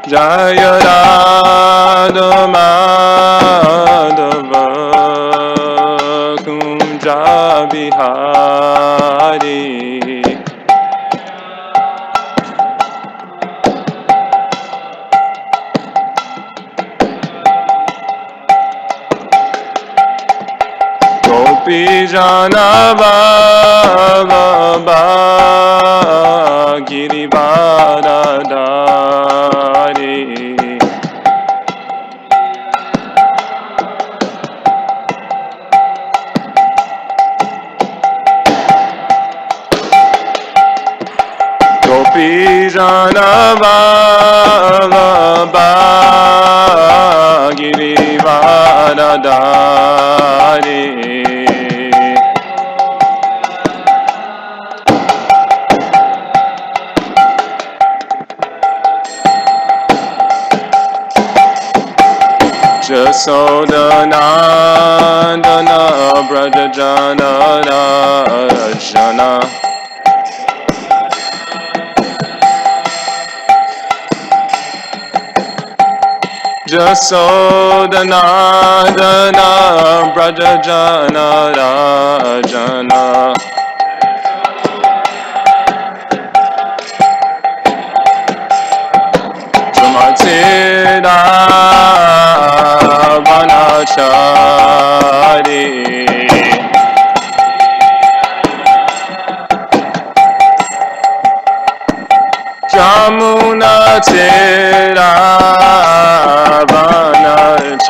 Jaya Radha Madhava Kunja Bihari. Gopi Jana Baba Girivardhari. Gopi Jana Baba Girivardhari. Jasodhanandana Brajajana Rajana. Jasodhanandana Brajajana Rajana. Samatira Vanachari. Jamuna Tira Vanachari.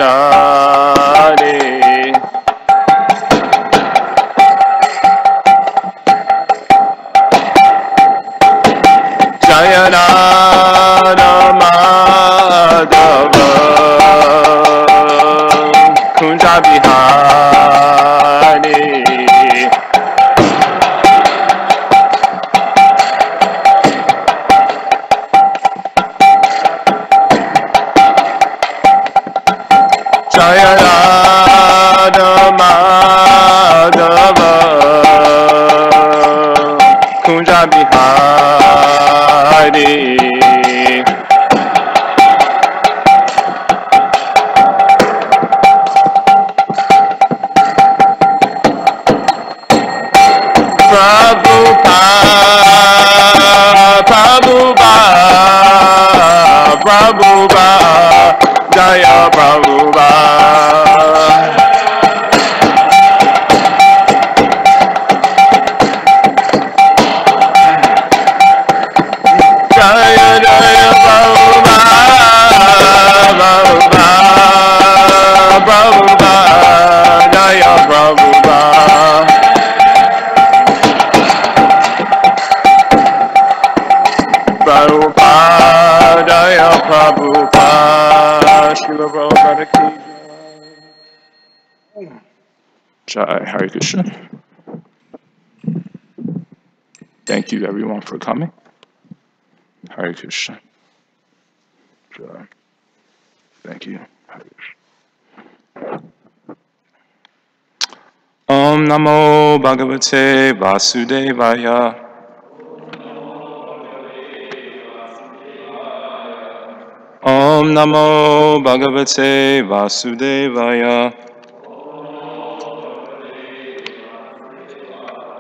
Jaya Radha Madhava Kunja Bihari. Jaya Radha Madhava Kunja Bihari. Prabhupada, Prabhupada, Prabhupada, Jaya Prabhupada. Jaya Jaya Prabhupada, Prabhupada, Prabhupada, Jaya Prabhupada. Prabhupada, Jaya Prabhupada, Srila Prabhupada ki Jai. Hare Krishna. Thank you everyone for coming. Hare Krishna. Jai. Thank you. Hare Krishna. Om Namo Bhagavate Vasudevaya. Om Namo Bhagavate Vasudevaya.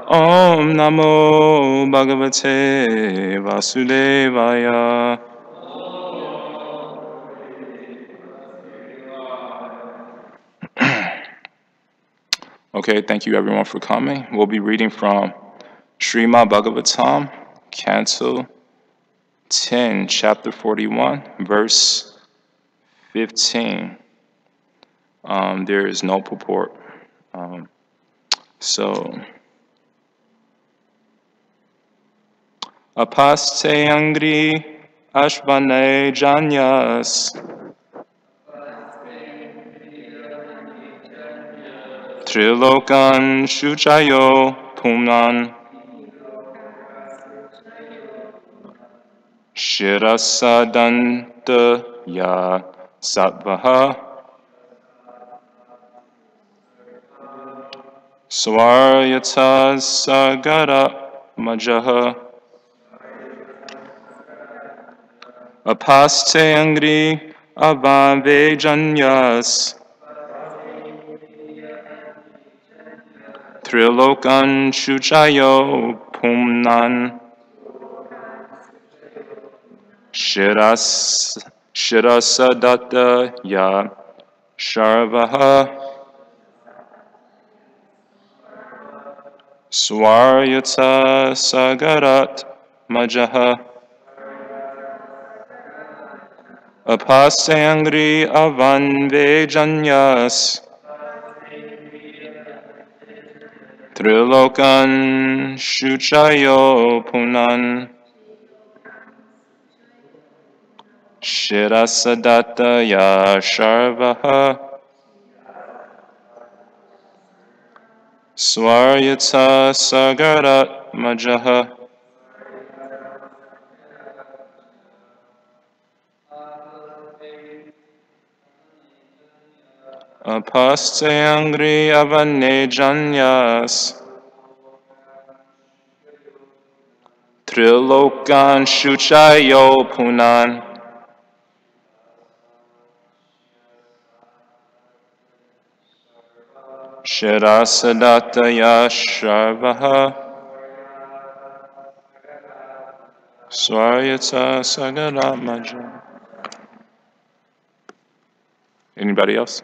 Om Namo Bhagavate Vasudevaya. Okay, thank you everyone for coming. We'll be reading from Srimad Bhagavatam, Canto 10, Chapter 41, verse 15. There is no purport. Apaste angri ashvane janyas Trilokan shuchayo pumnan Shirasadanta ya sattvaha Swaryata sagara majaha Apaste angri avave janyas. Trilokan shuchayo pumnan. Shirasadatta ya sharvaha. Swaryata sagarat majaha. Apaste angri avanve janyas. Trilokan shuchayo punan. Shirasadatta ya sharvaha. Swaryata sagarat majaha. Apaste angri avane janyas. Trilokan shuchayo punan. Shirasadatta ya sharvaha. Swaryata sagarat majaha. Anybody else?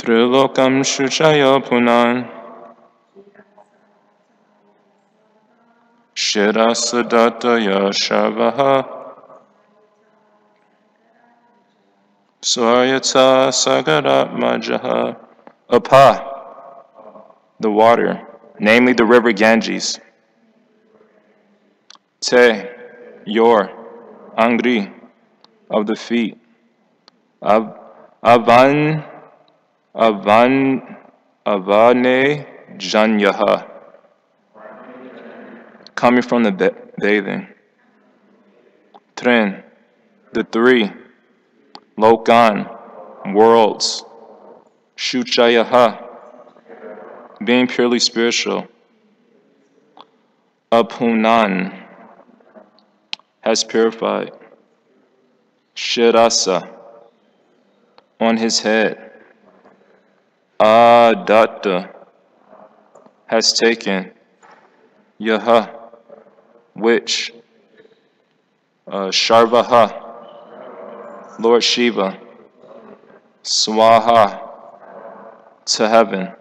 Trilokam shuchayo punan. Shirasadatta ya sharvaha. Swaryata sagarat majaha. Apa, the water, namely the river Ganges. Te, your, angri, of the feet. Avan, avan, avane janyaha, coming from the bathing. Trin, the three. Lokan, worlds. Shuchayaha, being purely spiritual. Apunan, has purified. Shirasa, on his head. Adatta, has taken. Yaha, which. Sharvaha, Lord Shiva. Swaha, to heaven.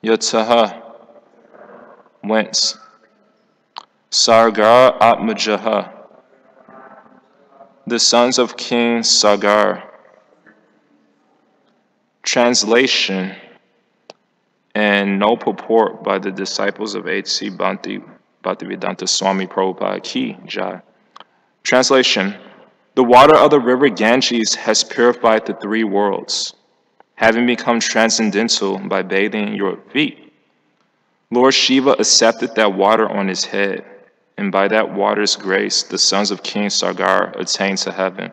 Yataha, whence. Sagar Atmajaha, the sons of King Sagar. Translation and no purport by the disciples of H.C. Bhaktivedanta Swami Prabhupada Ki Jaya. Translation: the water of the river Ganges has purified the three worlds, having become transcendental by bathing your feet. Lord Shiva accepted that water on his head, and by that water's grace, the sons of King Sagar attained to heaven.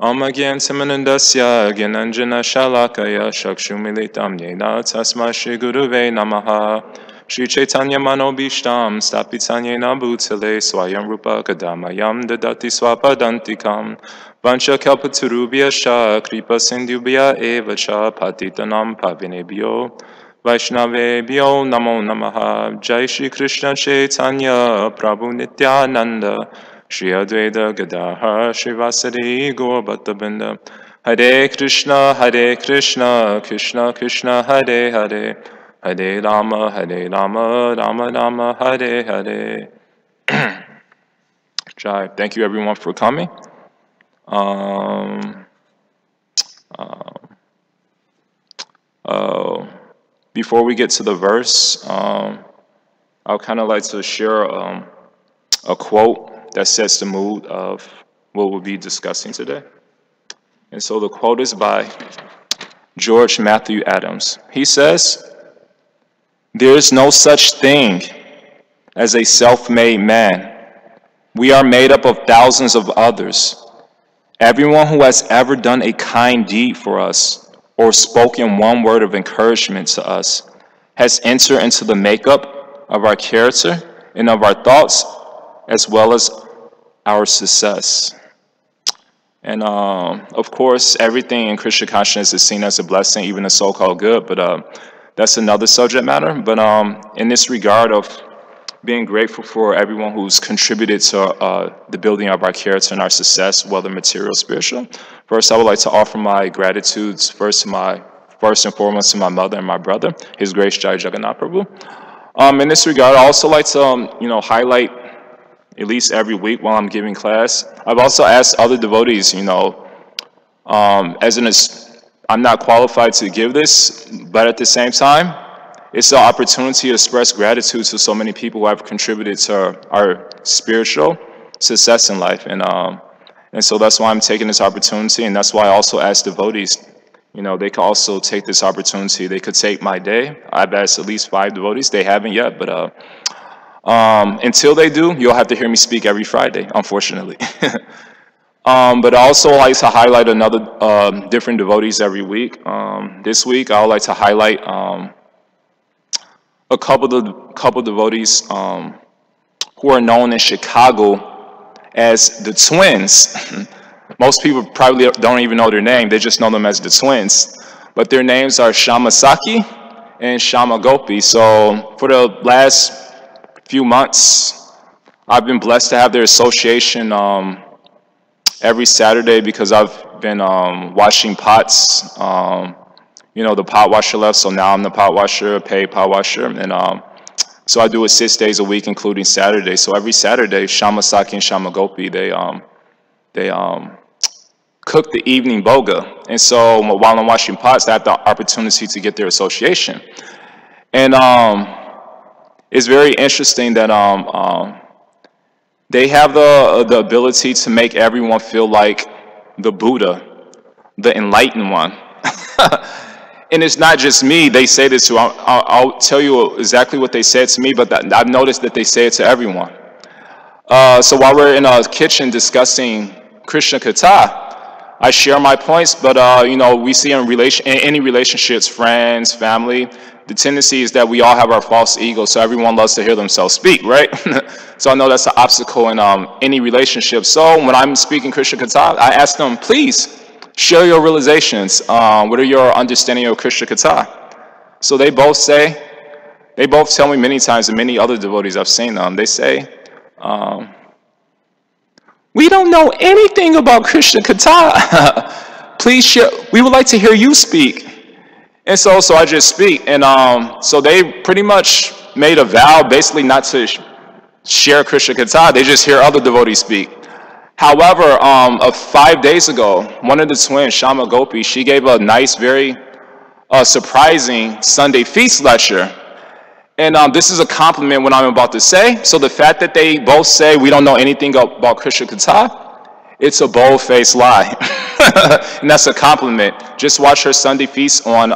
Amagyan Samanandasya Gyananjana Shalakaya Shakshumilitam Yena Tasma Shri Guruve Namaha Shri Chaitanya Manobishtam Stapitanyena Bhutale Swayam Rupa Kadamayam Dadati Swapadantikam Vancha Kalpaturubhya Sha Kripa Sindhubhya Eva Cha Patitanam Pavinebhyo Vaishnavebhyo Namo Namaha Jai Shri Krishna Chaitanya Prabhu Nityananda Shri Advaita Gadadhar Srivasadi Gaur Bhattavrinda Hare Krishna Krishna Krishna Hare Hare Hare Rama Rama Rama Hare Hare. Jai. Thank you everyone for coming. Um, Before we get to the verse, I would kind of like to share a quote that sets the mood of what we'll be discussing today. And so the quote is by George Matthew Adams. He says, "There is no such thing as a self-made man. We are made up of thousands of others. Everyone who has ever done a kind deed for us or spoken one word of encouragement to us has entered into the makeup of our character and of our thoughts as well as our success." And of course, everything in Christian consciousness is seen as a blessing, even the so-called good, but that's another subject matter. But in this regard of being grateful for everyone who's contributed to the building of our character and our success, whether material or spiritual, first I would like to offer my gratitudes first and foremost to my mother and my brother, His Grace Jaya Prabhu. In this regard, I also like to highlight, at least every week while I'm giving class, I've also asked other devotees, I'm not qualified to give this, but at the same time, it's an opportunity to express gratitude to so many people who have contributed to our spiritual success in life. And so that's why I'm taking this opportunity, and that's why I also ask devotees, they could also take this opportunity. They could take my day. I've asked at least 5 devotees. They haven't yet, but until they do, you'll have to hear me speak every Friday, unfortunately. But I also like to highlight another different devotees every week. This week, I would like to highlight a couple devotees who are known in Chicago as the twins. Most people probably don't even know their name. They just know them as the twins. But their names are Shamasaki and Shamagopi. So for the last few months, I've been blessed to have their association every Saturday because I've been washing pots. The pot washer left, so now I'm the pot washer, paid pot washer, and so I do it 6 days a week, including Saturday. So every Saturday, Shamasaki and Shamagopi, they cook the evening boga, and so while I'm washing pots, I have the opportunity to get their association, and it's very interesting that they have the ability to make everyone feel like the Buddha, the enlightened one. And it's not just me. They say this to. I'll tell you exactly what they said to me, but I've noticed that they say it to everyone. So while we're in a kitchen discussing Krishna Katha, I share my points, but we see in any relationships, friends, family, the tendency is that we all have our false ego, so everyone loves to hear themselves speak, right? So I know that's an obstacle in any relationship. So when I'm speaking Krishna Katha, I ask them, please share your realizations. What are your understanding of Krishna Katha? So they both tell me many times, and many other devotees I've seen them, they say, we don't know anything about Krishna Katha. Please share. We would like to hear you speak. And so I just speak. And so they pretty much made a vow basically not to share Krishna Katha. They just hear other devotees speak. However, 5 days ago, one of the twins, Shama Gopi, she gave a nice, very surprising Sunday feast lecture. And this is a compliment what I'm about to say. So the fact that they both say we don't know anything about Krishna Katha, it's a bold-faced lie. And that's a compliment. Just watch her Sunday feast on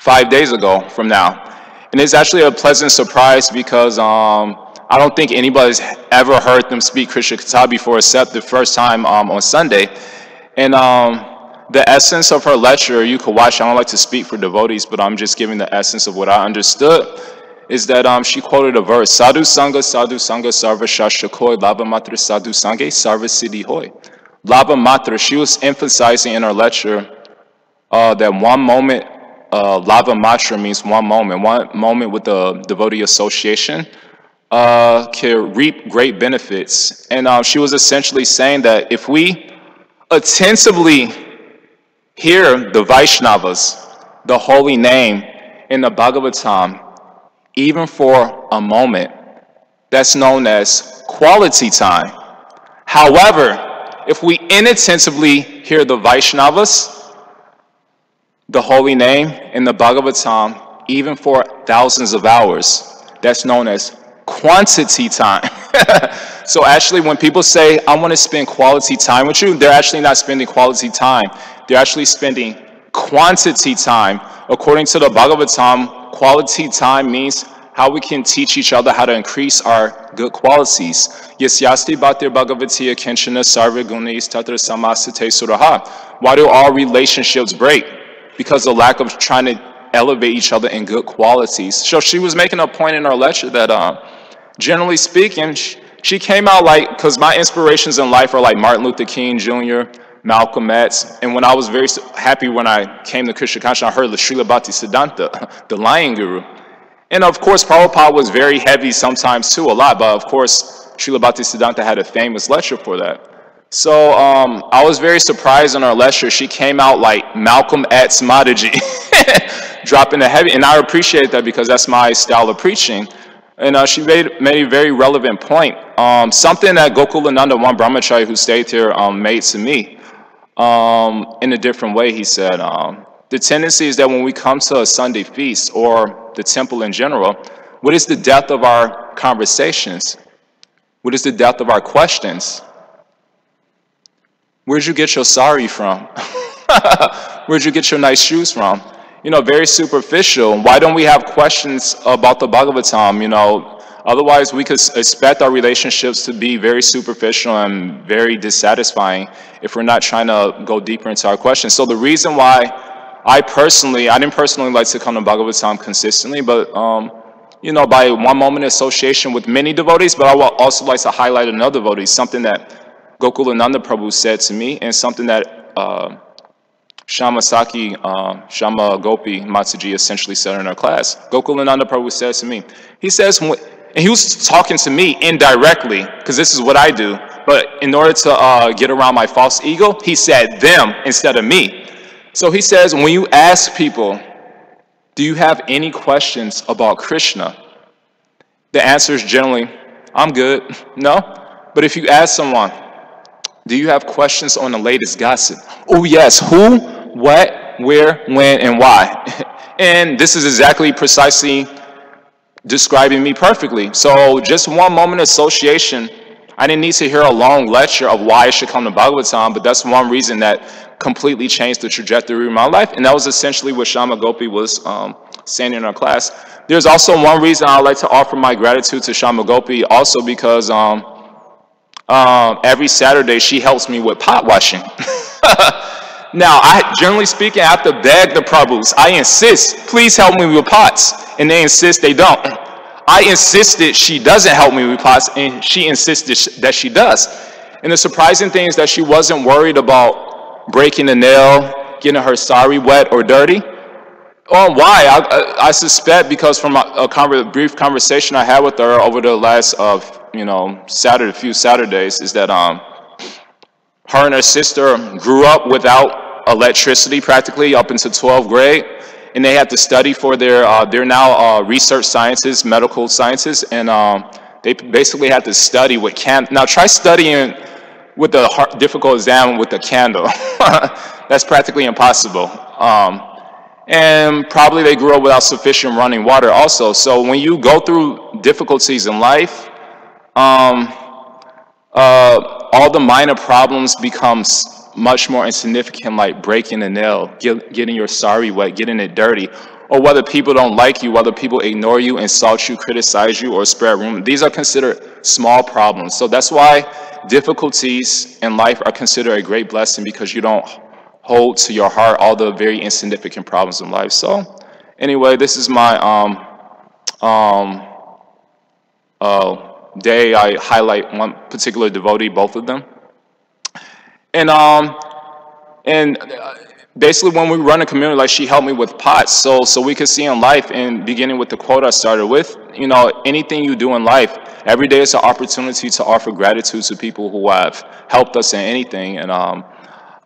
5 days ago from now. And it's actually a pleasant surprise because I don't think anybody's ever heard them speak Krishna Katha before except the first time on Sunday. And the essence of her lecture, you could watch. I don't like to speak for devotees, but I'm just giving the essence of what I understood, is that she quoted a verse, Sadhu Sangha, Sarva Shastra Koi, Labha Matra Sadhu Sangha, Sarva Siddhi Hoy. Labha Matra, she was emphasizing in her lecture that one moment, Labha Matra means one moment with the devotee association can reap great benefits. And she was essentially saying that if we attentively hear the Vaishnavas, the holy name in the Bhagavatam, even for a moment, that's known as quality time. However, if we inattentively hear the Vaishnavas, the holy name, in the Bhagavatam, even for thousands of hours, that's known as quantity time. So actually, when people say, I want to spend quality time with you, they're actually not spending quality time. They're actually spending quantity time. According to the Bhagavatam, quality time means how we can teach each other how to increase our good qualities. Yasyasti bhatir bhagavatiya kenchana sarva gunis tatra samasate suraha. Why do all relationships break? Because of lack of trying to elevate each other in good qualities. So she was making a point in our lecture that generally speaking, she came out like, because my inspirations in life are like Martin Luther King Jr., Malcolm X, and when I was very happy when I came to Krishna consciousness, I heard the Srila Bhaktisiddhanta, the Lion Guru. And of course, Prabhupada was very heavy sometimes too, a lot, but of course, Srila Bhaktisiddhanta had a famous lecture for that. So I was very surprised in our lecture, she came out like Malcolm X Mataji, dropping the heavy, and I appreciate that because that's my style of preaching. And she made a very relevant point. Something that Gokulananda, one brahmachari who stayed here, made to me in a different way. He said, the tendency is that when we come to a Sunday feast or the temple in general, what is the depth of our conversations? What is the depth of our questions? Where'd you get your sari from? Where'd you get your nice shoes from? You know, very superficial. Why don't we have questions about the Bhagavatam? You know, otherwise we could expect our relationships to be very superficial and very dissatisfying if we're not trying to go deeper into our questions. So the reason why I didn't personally like to come to Bhagavatam consistently, but you know, by one moment association with many devotees, but I would also like to highlight another devotee, something that Gokulananda Prabhu said to me, and something that Shama Gopi Matsuji essentially said in our class. Gokulananda Prabhu says to me, he says, and he was talking to me indirectly, because this is what I do, but in order to get around my false ego, he said them instead of me. So he says, when you ask people, do you have any questions about Krishna? The answer is generally, I'm good. No? But if you ask someone, do you have questions on the latest gossip? Oh yes, who, what, where, when, and why? And this is exactly precisely describing me perfectly. So just one moment association, I didn't need to hear a long lecture of why I should come to Bhagavatam, but that's one reason that completely changed the trajectory of my life. And that was essentially what Shama Gopi was saying in our class. There's also one reason I like to offer my gratitude to Shama Gopi, also because every Saturday she helps me with pot washing. Now, generally speaking, I have to beg the Prabhus. I insist, please help me with pots. And they insist they don't. I insisted she doesn't help me with pots, and she insisted that she does. And the surprising thing is that she wasn't worried about breaking a nail, getting her sari wet or dirty. Oh, why? I suspect because from a brief conversation I had with her over the last few Saturdays, is that her and her sister grew up without electricity practically up into 12th grade, and they had to study for they're now research sciences, medical sciences, and they basically had to study with now try studying with a difficult exam with a candle. That's practically impossible. And probably they grew up without sufficient running water also. So when you go through difficulties in life, all the minor problems becomes much more insignificant, like breaking a nail, getting your sari wet, getting it dirty, or whether people don't like you, whether people ignore you, insult you, criticize you, or spread rumors. These are considered small problems. So that's why difficulties in life are considered a great blessing, because you don't hold to your heart all the very insignificant problems in life. So anyway, this is my day. I highlight one particular devotee, both of them. And basically when we run a community, like, she helped me with pots, so we could see in life, and beginning with the quote I started with, you know, anything you do in life, every day is an opportunity to offer gratitude to people who have helped us in anything.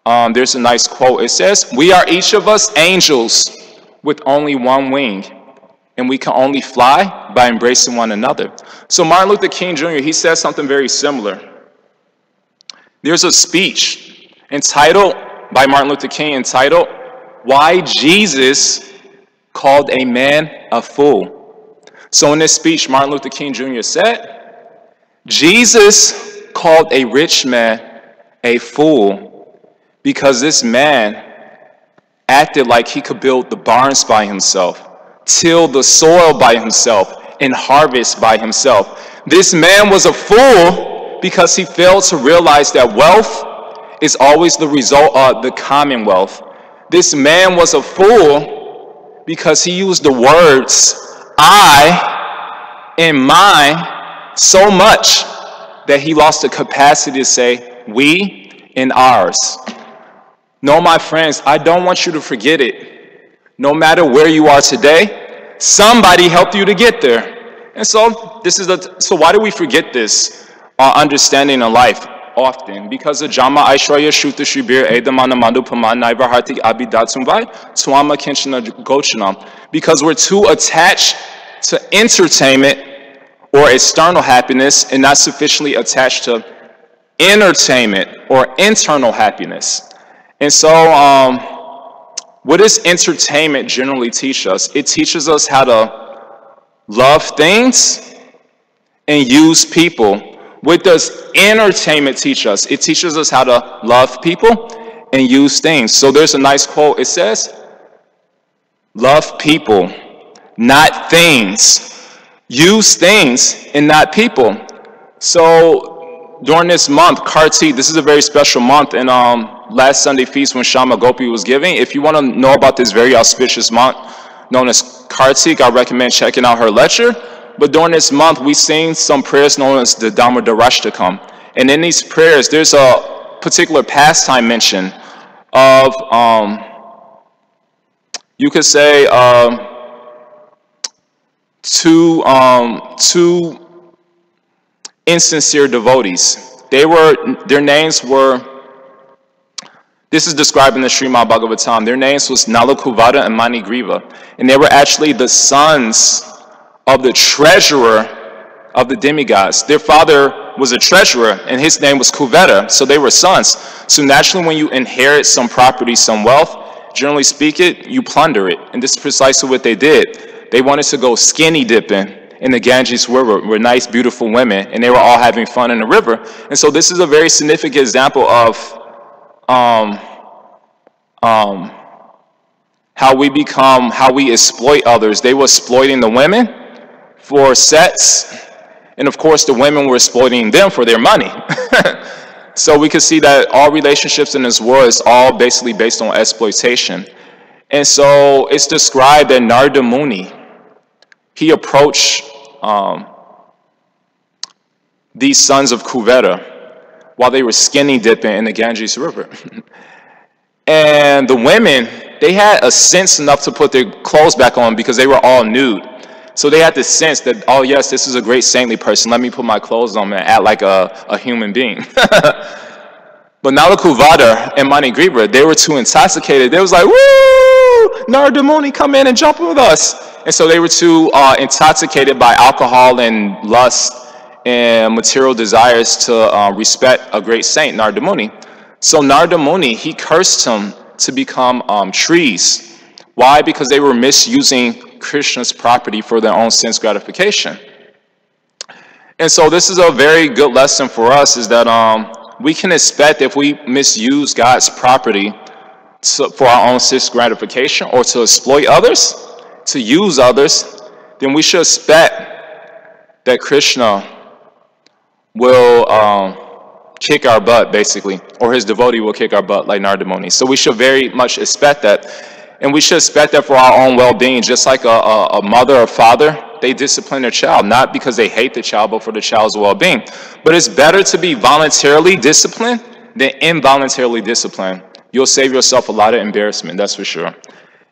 And there's a nice quote. It says, "We are each of us angels with only one wing, and we can only fly by embracing one another." So Martin Luther King Jr., he said something very similar. There's a speech entitled, by Martin Luther King, entitled, "Why Jesus Called a Man a Fool." So in this speech, Martin Luther King Jr. said, Jesus called a rich man a fool because this man acted like he could build the barns by himself, till the soil by himself, and harvest by himself. This man was a fool because he failed to realize that wealth is always the result of the commonwealth. This man was a fool because he used the words I and mine so much that he lost the capacity to say we and ours. No, my friends, I don't want you to forget it. No matter where you are today, somebody helped you to get there. And so so why do we forget this understanding of life often? Because the Jama Aishwarya Shuta Shibir Edamana Mandu Paman Naiva Harti Abidatsumbai Swama Kinchana Gochanam. Because we're too attached to entertainment or external happiness and not sufficiently attached to entertainment or internal happiness. And so what does entertainment generally teach us? It teaches us how to love things and use people. What does entertainment teach us? It teaches us how to love people and use things. So there's a nice quote. It says, love people, not things. Use things and not people. So during this month, Kartik, this is a very special month, and last Sunday feast when Shama Gopi was giving, if you want to know about this very auspicious month known as Kartik, I recommend checking out her lecture. But during this month, we sing some prayers known as the Dhammadarashtakam. And in these prayers, there's a particular pastime mention of, you could say, two insincere devotees. Their names were, this is described in the Srimad Bhagavatam. Their names was Nalakuvada and Manigriva. And they were actually the sons of the treasurer of the demigods. Their father was a treasurer, and his name was Kuveda, so they were sons. So naturally, when you inherit some property, some wealth, generally speaking, you plunder it. And this is precisely what they did. They wanted to go skinny dipping in the Ganges River with nice, beautiful women, and they were all having fun in the river. And so this is a very significant example of how we exploit others. They were exploiting the women for sex, and of course the women were exploiting them for their money. So we can see that all relationships in this world is all basically based on exploitation. And so it's described that Narada Muni, he approached these sons of Kuveda while they were skinny dipping in the Ganges River. And the women, they had a sense enough to put their clothes back on because they were all nude. So they had the sense that, oh yes, this is a great saintly person. Let me put my clothes on and act like a human being. But Nala Kuvada and Manigriva, they were too intoxicated. They was like, woo, Narada Muni, come in and jump with us. And so they were too intoxicated by alcohol and lust and material desires to respect a great saint, Narada Muni. So Narada Muni, he cursed him to become trees. Why? Because they were misusing Krishna's property for their own sense gratification. And so this is a very good lesson for us, is that we can expect, if we misuse God's property for our own sense gratification or to exploit others, to use others, then we should expect that Krishna will kick our butt, basically, or his devotee will kick our butt like Narada Muni. So we should very much expect that. And we should expect that for our own well-being, just like a mother or father, they discipline their child, not because they hate the child, but for the child's well-being. But it's better to be voluntarily disciplined than involuntarily disciplined. You'll save yourself a lot of embarrassment, that's for sure.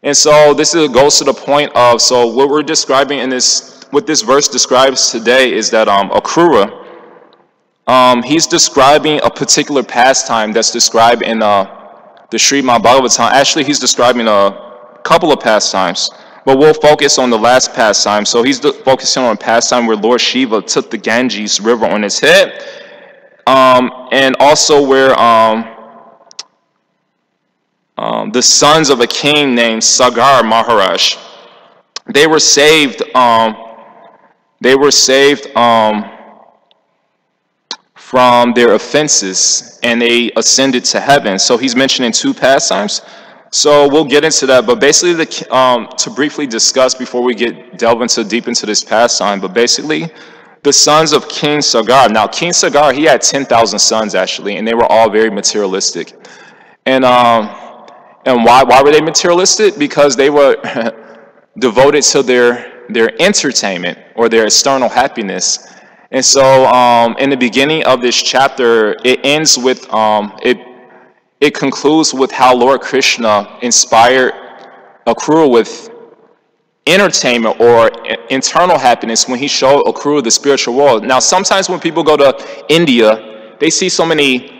And so this goes to the point of, so what we're describing in this, what this verse describes today is that Akrura, he's describing a particular pastime that's described in the Srimad Bhagavatam. Actually, he's describing a couple of pastimes, but we'll focus on the last pastime. So he's focusing on a pastime where Lord Shiva took the Ganges River on his head, and also where the sons of a king named Sagar Maharaj, they were saved. From their offenses, and they ascended to heaven. So he's mentioning two pastimes. So we'll get into that, but basically, to briefly discuss before we delve deep into this pastime. But basically, the sons of King Sagar. Now, King Sagar, he had 10,000 sons actually, and they were all very materialistic. And why were they materialistic? Because they were devoted to their entertainment or their external happiness. And so, in the beginning of this chapter, it ends with it concludes with how Lord Krishna inspired Akrura with entertainment or internal happiness when he showed Akrura the spiritual world. Now, sometimes when people go to India, they see so many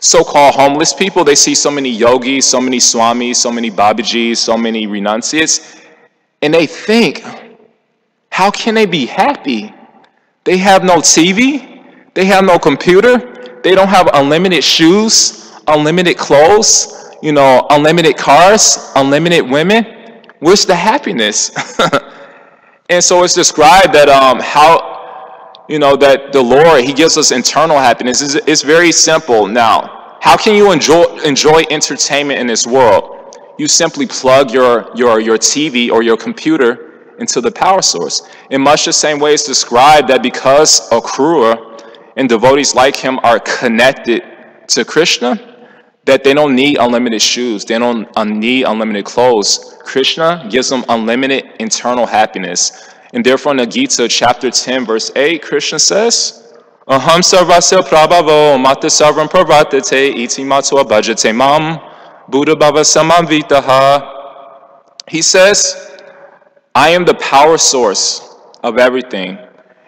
so-called homeless people. They see so many yogis, so many swamis, so many babajis, so many renunciates, and they think, how can they be happy? They have no TV, they have no computer, they don't have unlimited shoes, unlimited clothes, unlimited cars, unlimited women. Where's the happiness? And so it's described that that the Lord, he gives us internal happiness. It's very simple. Now, how can you enjoy entertainment in this world? You simply plug your TV or your computer into the power source. In much the same way it's described that because Akrura and devotees like him are connected to Krishna, that they don't need unlimited shoes, they don't need unlimited clothes. Krishna gives them unlimited internal happiness. And therefore in the Gita, chapter 10, verse 8, Krishna says, Aham sarvasya prabhavo mata sarvam pravartate iti matva bhajate mam buddha bhava samavitaha. He says, I am the power source of everything,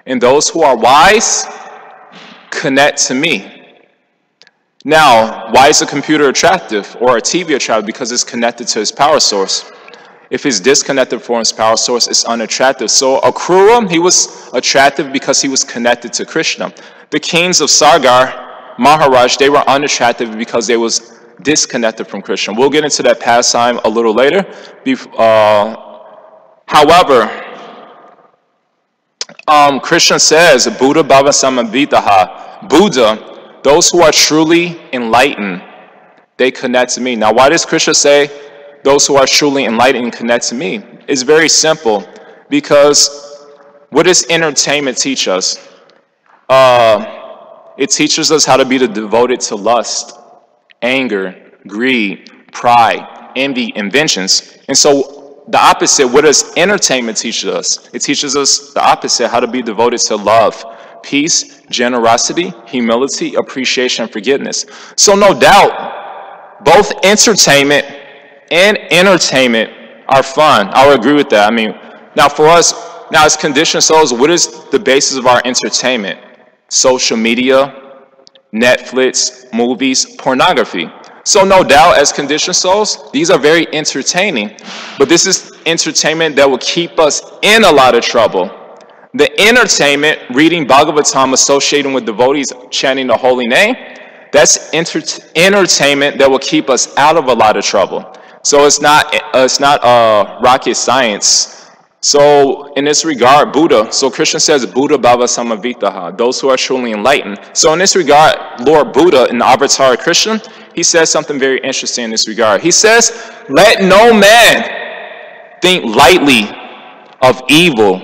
and those who are wise connect to me. Now, why is a computer attractive or a TV attractive? Because it's connected to its power source. If it's disconnected from its power source, it's unattractive. So Akrura, he was attractive because he was connected to Krishna. The kings of Sagar, Maharaj, they were unattractive because they was disconnected from Krishna. We'll get into that pastime a little later. However, Krishna says, Buddha bhava samavitaha. Buddha, those who are truly enlightened, they connect to me. Now, why does Krishna say those who are truly enlightened connect to me? It's very simple. Because what does entertainment teach us? It teaches us how to be devoted to lust, anger, greed, pride, envy, and vengeance. And so the opposite, what does entertainment teach us? It teaches us the opposite, how to be devoted to love, peace, generosity, humility, appreciation, and forgiveness. So no doubt, both entertainment and entertainment are fun. I'll agree with that. I mean, now for us, now as conditioned souls, what is the basis of our entertainment? Social media, Netflix, movies, pornography. So no doubt, as conditioned souls, these are very entertaining. But this is entertainment that will keep us in a lot of trouble. The entertainment, reading Bhagavatam, associating with devotees, chanting the holy name, that's entertainment that will keep us out of a lot of trouble. So it's not rocket science. So in this regard, Buddha, so Krishna says, Buddha bhava samavitaha, those who are truly enlightened. So in this regard, Lord Buddha, in the avatar of Krishna, he says something very interesting in this regard. He says, let no man think lightly of evil,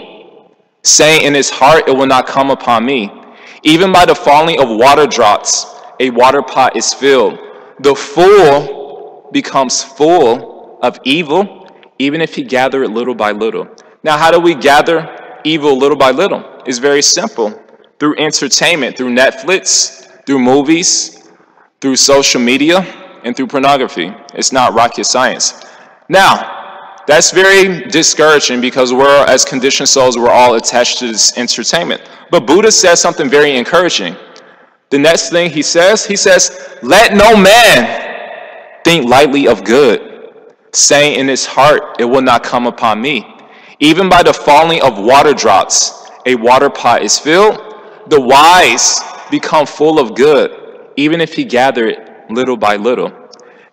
saying in his heart, it will not come upon me. Even by the falling of water drops, a water pot is filled. The fool becomes full of evil, even if he gather it little by little. Now, how do we gather evil little by little? It's very simple. Through entertainment, through Netflix, through movies, through social media, and through pornography. It's not rocket science. Now, that's very discouraging because we're, as conditioned souls, we're all attached to this entertainment. But Buddha says something very encouraging. The next thing he says, let no man think lightly of good, saying in his heart, it will not come upon me. Even by the falling of water drops, a water pot is filled. The wise become full of good, even if he gather it little by little.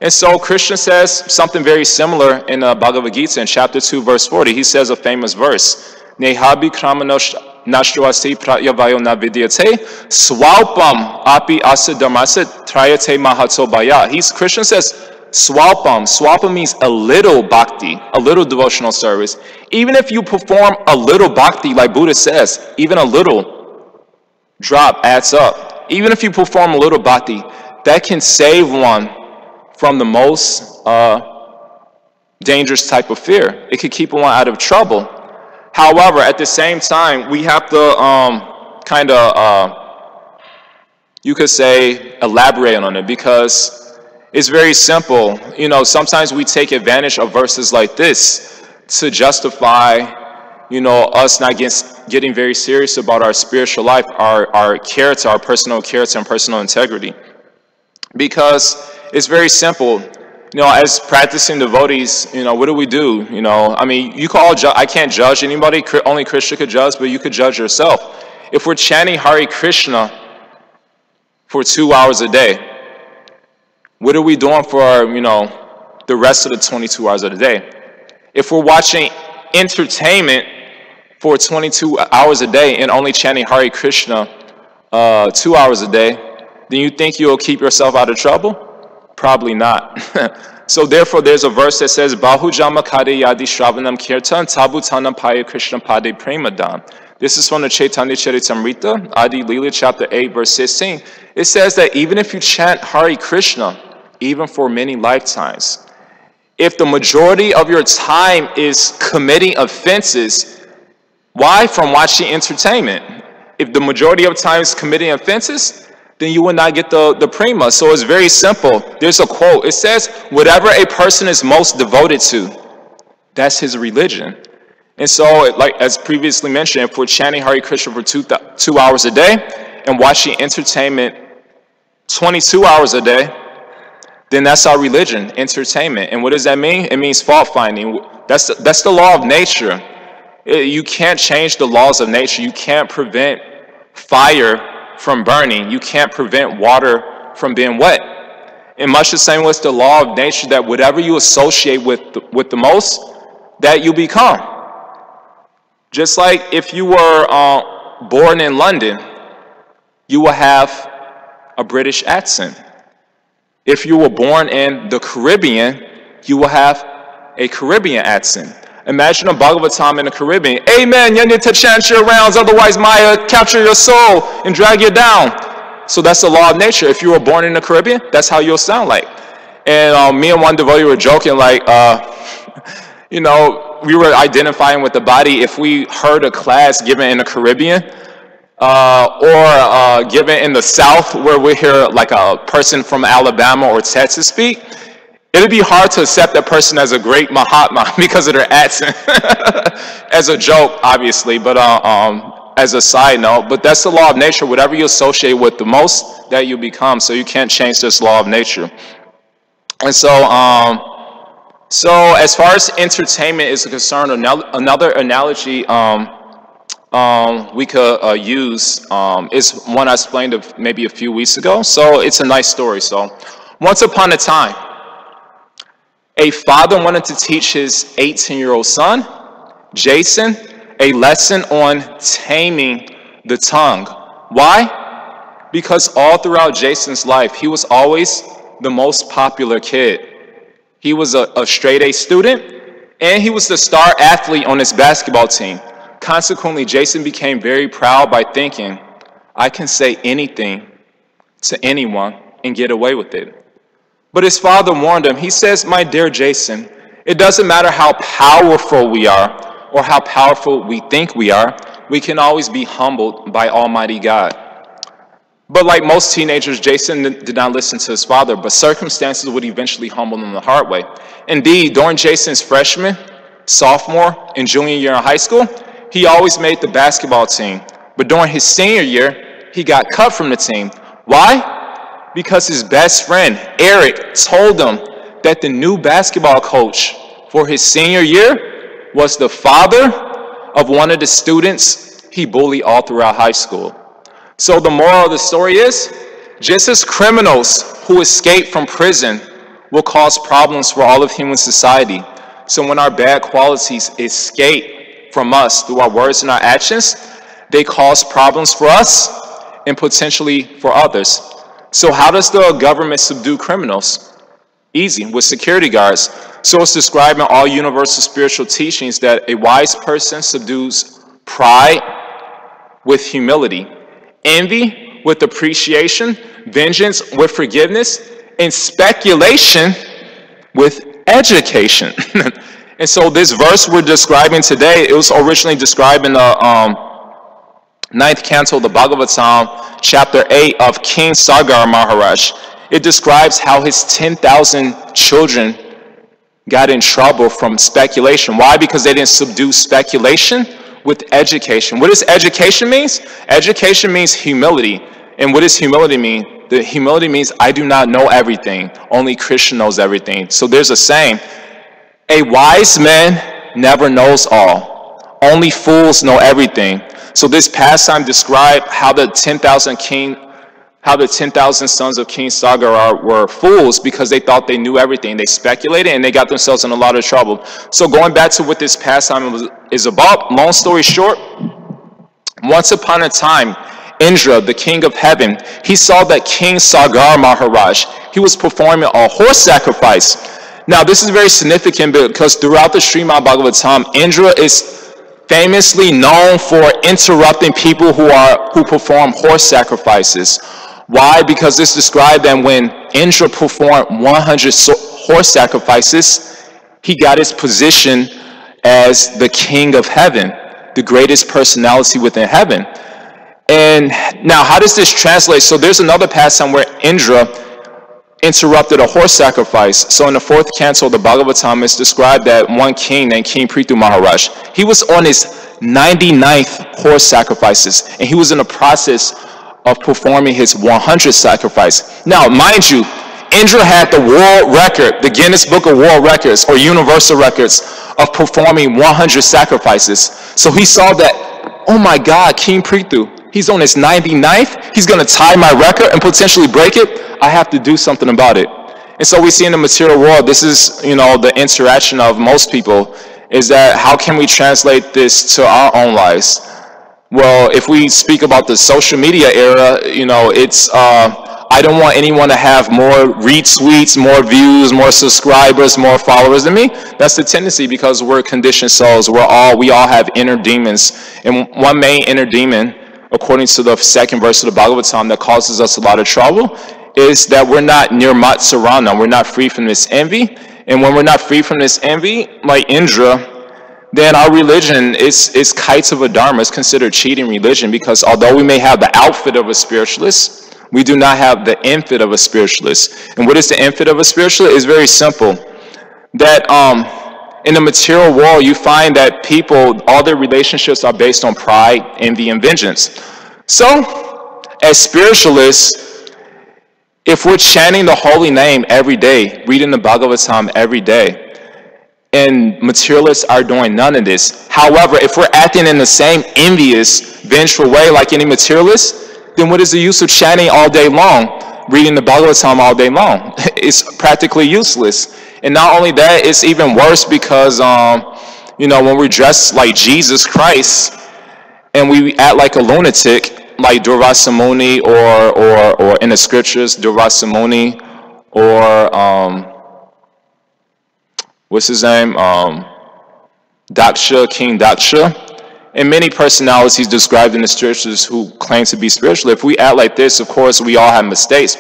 And so Krishna says something very similar in Bhagavad Gita in chapter 2, verse 40. He says a famous verse, Nehabi kramanosh nashruvasi pratyavayo navidyate swalpam api asa dharmasa trayate mahato bhaya. Krishna says swalpam. Swalpam means a little bhakti, a little devotional service. Even if you perform a little bhakti, like Buddha says, even a little drop adds up. Even if you perform a little bhakti, that can save one from the most dangerous type of fear. It could keep one out of trouble. However, at the same time, we have to you could say, elaborate on it, because it's very simple. You know, sometimes we take advantage of verses like this to justify, you know, us not getting very serious about our spiritual life, our character, our personal character and personal integrity. Because it's very simple. You know, as practicing devotees, you know, what do? You know, I mean, you can all I can't judge anybody. Only Krishna could judge, but you could judge yourself. If we're chanting Hare Krishna for 2 hours a day, what are we doing for, you know, the rest of the 22 hours of the day? If we're watching entertainment for 22 hours a day and only chanting Hare Krishna 2 hours a day, then you think you'll keep yourself out of trouble? Probably not. So therefore, there's a verse that says, Bahu Jama Kade Yadi Shravanam Kirtan Tabutanam Paya Krishna Pade Premadam. This is from the Chaitanya Charitamrita, Adi Leela, chapter 8, verse 16. It says that even if you chant Hare Krishna, even for many lifetimes, if the majority of your time is committing offenses, why? From watching entertainment. If the majority of time is committing offenses, then you will not get the prema. So it's very simple. There's a quote. It says, whatever a person is most devoted to, that's his religion. And so, like as previously mentioned, if we're chanting Hare Krishna for 2 hours a day and watching entertainment 22 hours a day, then that's our religion, entertainment. And what does that mean? It means fault finding. That's the law of nature. You can't change the laws of nature. You can't prevent fire from burning. You can't prevent water from being wet. In much the same way, it's the law of nature that whatever you associate with the most, that you become. Just like if you were born in London, you will have a British accent. If you were born in the Caribbean, you will have a Caribbean accent. Imagine a Bhagavatam in the Caribbean. Amen, you need to chant your rounds, otherwise Maya capture your soul and drag you down. So that's the law of nature. If you were born in the Caribbean, that's how you'll sound like. And me and one devotee were joking, like, you know, we were identifying with the body. If we heard a class given in the Caribbean, or given in the South, where we hear like a person from Alabama or Texas speak, it would be hard to accept that person as a great Mahatma because of their accent. As a joke, obviously, but as a side note. But that's the law of nature. Whatever you associate with the most, that you become. So you can't change this law of nature. And so, so as far as entertainment is concerned, another analogy we could use is one I explained maybe a few weeks ago. So it's a nice story. So once upon a time, a father wanted to teach his 18-year-old son, Jason, a lesson on taming the tongue. Why? Because all throughout Jason's life, he was always the most popular kid. He was a straight-A student, and he was the star athlete on his basketball team. Consequently, Jason became very proud by thinking, I can say anything to anyone and get away with it. But his father warned him. He says, my dear Jason, it doesn't matter how powerful we are or how powerful we think we are, we can always be humbled by Almighty God. But like most teenagers, Jason did not listen to his father, but circumstances would eventually humble him the hard way. Indeed, during Jason's freshman, sophomore, and junior year in high school, he always made the basketball team. But during his senior year, he got cut from the team. Why? Because his best friend, Eric, told him that the new basketball coach for his senior year was the father of one of the students he bullied all throughout high school. So the moral of the story is, just as criminals who escape from prison will cause problems for all of human society, so when our bad qualities escape from us through our words and our actions, they cause problems for us and potentially for others. So how does the government subdue criminals? Easy, with security guards. So it's described in all universal spiritual teachings that a wise person subdues pride with humility, envy with appreciation, vengeance with forgiveness, and speculation with education. And so this verse we're describing today, it was originally described in the ninth canto of the Bhagavatam, chapter 8 of King Sagar Maharaj. It describes how his 10,000 children got in trouble from speculation. Why? Because they didn't subdue speculation with education. What does education mean? Education means humility. And what does humility mean? The humility means I do not know everything. Only Krishna knows everything. So there's a saying, a wise man never knows all. Only fools know everything. So this pastime describes how the 10,000 sons of King Sagar were fools because they thought they knew everything. They speculated and they got themselves in a lot of trouble. So going back to what this pastime is about, long story short, once upon a time, Indra, the king of heaven, he saw that King Sagar Maharaj, he was performing a horse sacrifice. Now this is very significant because throughout the Srimad Bhagavatam, Indra is famously known for interrupting people who perform horse sacrifices. Why? Because it's described that when Indra performed 100 horse sacrifices, he got his position as the king of heaven, the greatest personality within heaven. And now, how does this translate? So there's another pastime where Indra interrupted a horse sacrifice. So in the fourth canto of the Bhagavatam, it's described that one king named King Prithu Maharaj, he was on his 99th horse sacrifices, and he was in the process of performing his 100th sacrifice. Now, mind you, Indra had the world record, the Guinness Book of World Records or Universal Records of performing 100 sacrifices. So he saw that, oh my God, King Prithu, he's on his 99th, he's gonna tie my record and potentially break it. I have to do something about it. And so we see in the material world, this is, the interaction of most people, is that how can we translate this to our own lives? Well, if we speak about the social media era, it's, I don't want anyone to have more retweets, more views, more subscribers, more followers than me. That's the tendency because we're conditioned souls. We all have inner demons. And one main inner demon, according to the second verse of the Bhagavatam, that causes us a lot of trouble is that we're not near Matsarana. We're not free from this envy. And when we're not free from this envy, like Indra, then our religion is kites of a dharma. It's considered cheating religion because although we may have the outfit of a spiritualist, we do not have the infit of a spiritualist. And what is the infit of a spiritualist? It's very simple. That in the material world, you find that people, all their relationships are based on pride, envy, and vengeance. So, as spiritualists, if we're chanting the holy name every day, reading the Bhagavatam every day, and materialists are doing none of this. However, if we're acting in the same envious, vengeful way like any materialist, then what is the use of chanting all day long, reading the Bhagavatam all day long? It's practically useless. And not only that, it's even worse because, when we dress like Jesus Christ and we act like a lunatic, like Durvasa Muni or in the scriptures, Durvasa Muni or what's his name? Daksha, King Daksha, and many personalities described in the scriptures who claim to be spiritual. If we act like this, of course, we all have mistakes,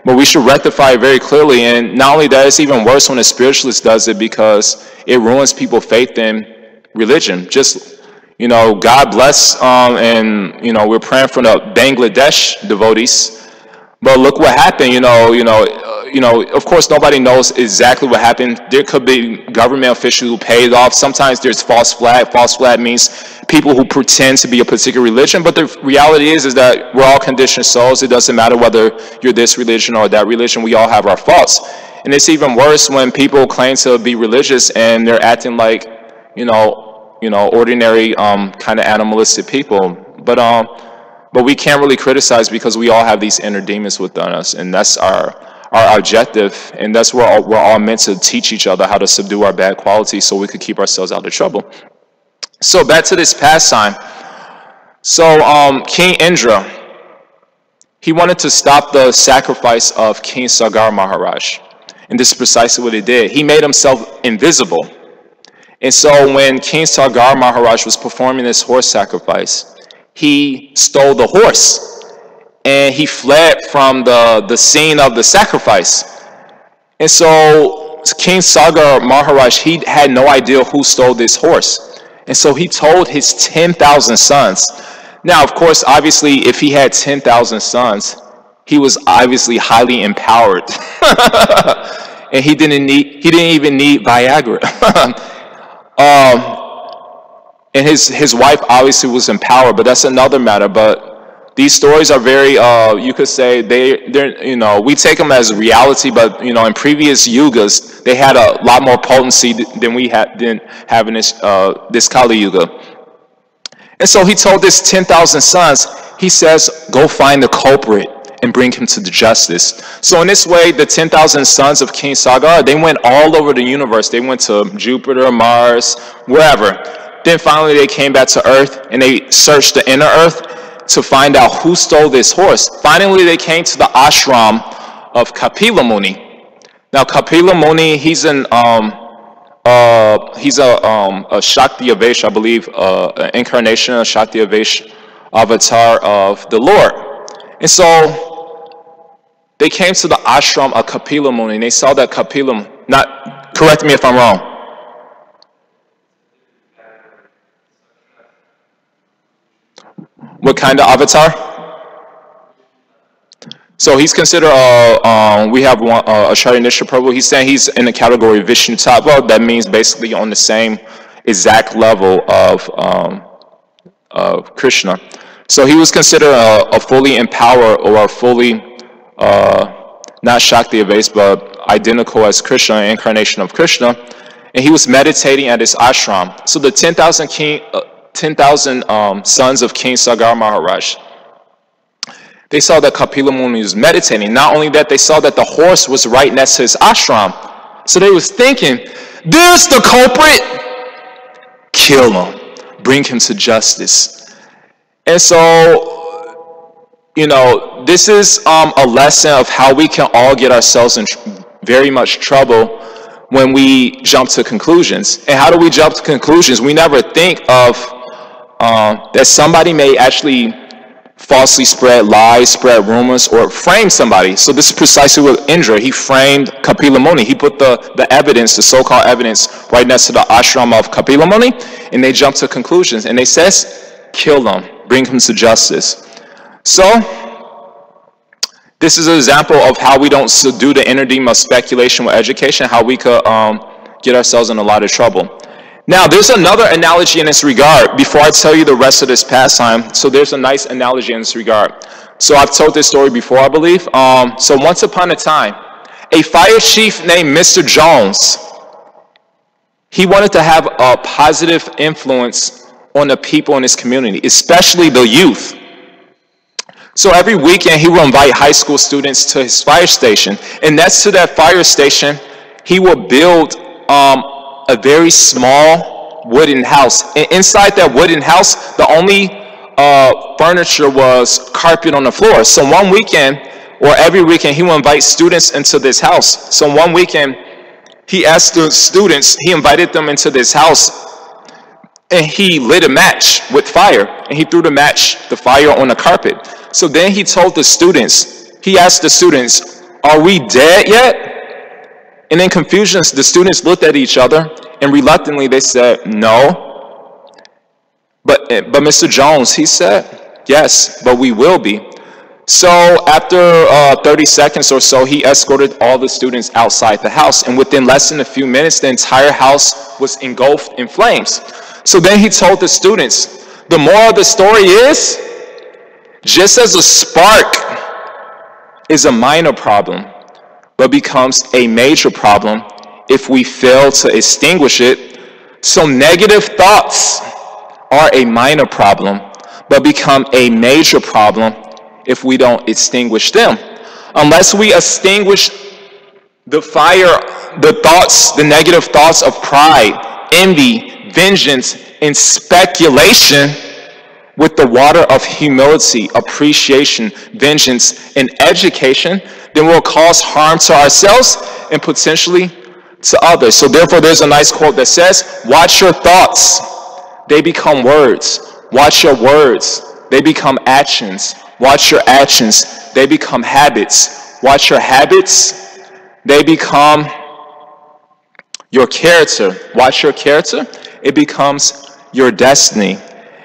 but we should rectify it very clearly. And not only that, it's even worse when a spiritualist does it because it ruins people's faith in religion. Just, God bless, and, we're praying for the Bangladesh devotees. But look what happened, of course, nobody knows exactly what happened. There could be government officials who paid off. Sometimes there's false flag. False flag means people who pretend to be a particular religion. But the reality is that we're all conditioned souls. It doesn't matter whether you're this religion or that religion. We all have our faults. And it's even worse when people claim to be religious and they're acting like, ordinary kind of animalistic people. But But we can't really criticize because we all have these inner demons within us, and that's our objective, and that's where we're all meant to teach each other how to subdue our bad qualities so we could keep ourselves out of trouble. So back to this pastime. So King Indra, he wanted to stop the sacrifice of King Sagar Maharaj, and this is precisely what he did. He made himself invisible. And so when King Sagar Maharaj was performing this horse sacrifice, he stole the horse and he fled from the scene of the sacrifice. And so King Sagar Maharaj, he had no idea who stole this horse. And so he told his 10,000 sons. Now, of course, obviously, if he had 10,000 sons, he was obviously highly empowered. And he didn't even need Viagra. And his wife obviously was in power, but that's another matter. But these stories are very, you could say, they're we take them as reality, but in previous yugas, they had a lot more potency than we have in this Kali Yuga. And so he told his 10,000 sons, he says, go find the culprit and bring him to the justice. So in this way, the 10,000 sons of King Sagar, they went all over the universe. They went to Jupiter, Mars, wherever. Then finally they came back to Earth and they searched the inner Earth to find out who stole this horse. Finally, they came to the ashram of Kapila Muni. Now, Kapila Muni, he's a Shakti Avesh, I believe, an incarnation of Shakti Avesh avatar of the Lord. And so they came to the ashram of Kapila Muni, and they saw that Kapila, correct me if I'm wrong. What kind of avatar? So he's considered, we have one, Acharyanisha Prabhu, he's saying he's in the category of Vishnu Tattva. That means basically on the same exact level of Krishna. So he was considered a fully empowered or a fully, not Shakti Avase, but identical as Krishna, an incarnation of Krishna. And he was meditating at his ashram. So the 10,000 sons of King Sagar Maharaj, they saw that Kapila Muni was meditating. Not only that, they saw that the horse was right next to his ashram. So they was thinking, there's the culprit. Kill him. Bring him to justice. And so, this is a lesson of how we can all get ourselves in very much trouble when we jump to conclusions. And how do we jump to conclusions? We never think of that somebody may actually falsely spread lies, spread rumors, or frame somebody. So this is precisely what Indra, he framed Kapila Muni. He put the evidence, the so-called evidence, right next to the ashram of Kapila Muni, and they jumped to conclusions. And they says, kill them, bring him to justice. So this is an example of how we don't subdue the inner demon of speculation with education, how we could get ourselves in a lot of trouble. Now, there's another analogy in this regard before I tell you the rest of this pastime. So there's a nice analogy in this regard. So I've told this story before, I believe. So once upon a time, a fire chief named Mr. Jones, he wanted to have a positive influence on the people in his community, especially the youth. So every weekend, he would invite high school students to his fire station. And next to that fire station, he would build a very small wooden house. And inside that wooden house, the only furniture was carpet on the floor. So one weekend, or every weekend, he would invite students into this house. So one weekend, he asked the students, he invited them into this house, and he lit a match with fire, and he threw the fire on the carpet. So then he told the students, he asked the students, are we dead yet? And in confusion, the students looked at each other, and reluctantly they said, no. But Mr. Jones, he said, yes, but we will be. So after 30 seconds or so, he escorted all the students outside the house. And within less than a few minutes, the entire house was engulfed in flames. So then he told the students, the moral of the story is, just as a spark is a minor problem, but becomes a major problem if we fail to extinguish it, so negative thoughts are a minor problem, but become a major problem if we don't extinguish them. Unless we extinguish the fire, the thoughts, the negative thoughts of pride, envy, vengeance, and speculation with the water of humility, appreciation, vengeance, and education, then we'll cause harm to ourselves and potentially to others. So therefore, there's a nice quote that says, watch your thoughts, they become words. Watch your words, they become actions. Watch your actions, they become habits. Watch your habits, they become your character. Watch your character, it becomes your destiny.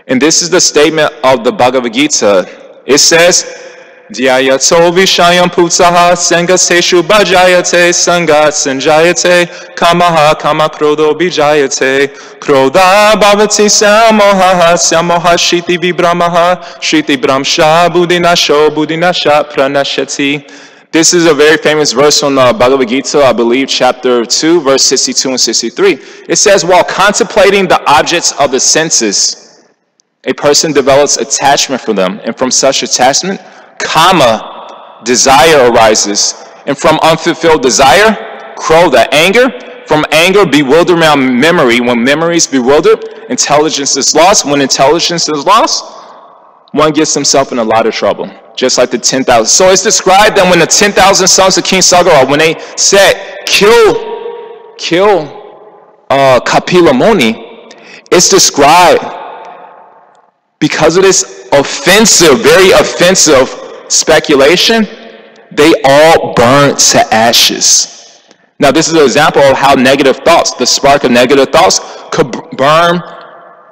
And this is the statement of the Bhagavad Gita. It says, Jaya vishayam putsaha sangaseshu bhajayate sangat sanjayate kamaha kama krodo bijayate kroda bhavati samoha samoha shiti vibramaha shiti bramsha buddhinasha pranashati. This is a very famous verse from the Bhagavad Gita, I believe chapter 2, verse 62 and 63. It says, while contemplating the objects of the senses, a person develops attachment for them, and from such attachment, kama, desire arises, and from unfulfilled desire, krodha, anger, from anger, bewilderment, memory. When memory is bewildered, intelligence is lost. When intelligence is lost, one gets himself in a lot of trouble, just like the 10,000. So it's described that when the 10,000 sons of King Sagar, when they said, kill Kapila Muni, it's described because of this offensive, very offensive speculation, they all burned to ashes. Now, this is an example of how negative thoughts, the spark of negative thoughts, could burn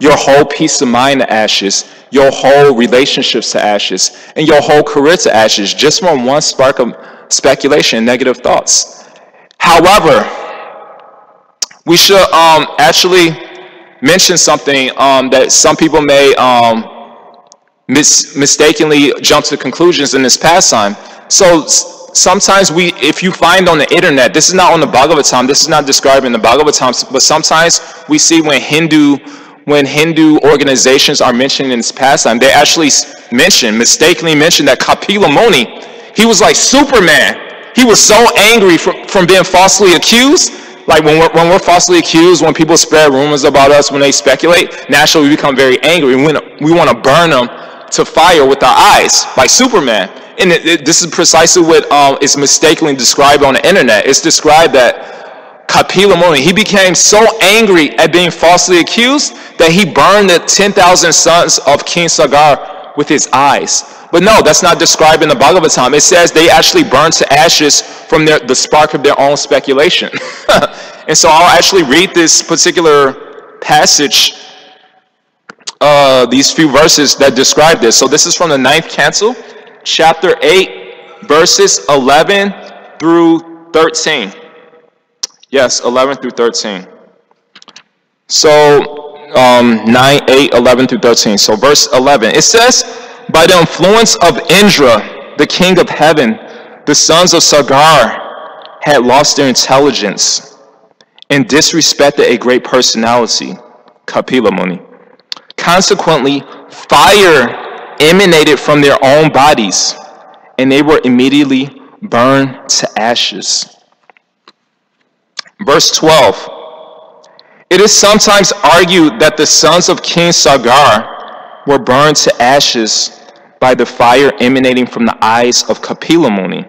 your whole peace of mind to ashes, your whole relationships to ashes, and your whole career to ashes, just from one spark of speculation and negative thoughts. However, we should actually mention something that some people may mistakenly jump to conclusions in this pastime. So sometimes if you find on the internet, this is not on the Bhagavatam, this is not described in the Bhagavatam, but sometimes we see when Hindu organizations are mentioned in this pastime, they actually mistakenly mention that Kapila Muni, he was like Superman. He was so angry from being falsely accused. Like when we're falsely accused, when people spread rumors about us, when they speculate, naturally we become very angry. We want to burn them to fire with our eyes, like Superman. And this is precisely what is mistakenly described on the internet. It's described that Kapila Muni, he became so angry at being falsely accused that he burned the 10,000 sons of King Sagar with his eyes. But no, that's not described in the Bhagavatam. It says they actually burned to ashes from the spark of their own speculation. And so I'll actually read this particular passage, these few verses that describe this. So this is from the 9th canto, chapter 8, verses 11 through 13. Yes, 11 through 13. So 9, 8, 11 through 13. So verse 11, it says, by the influence of Indra, the king of heaven, the sons of Sagar had lost their intelligence and disrespected a great personality, Kapila Muni. Consequently, fire emanated from their own bodies, and they were immediately burned to ashes. Verse 12. It is sometimes argued that the sons of King Sagar were burned to ashes by the fire emanating from the eyes of Kapila Muni.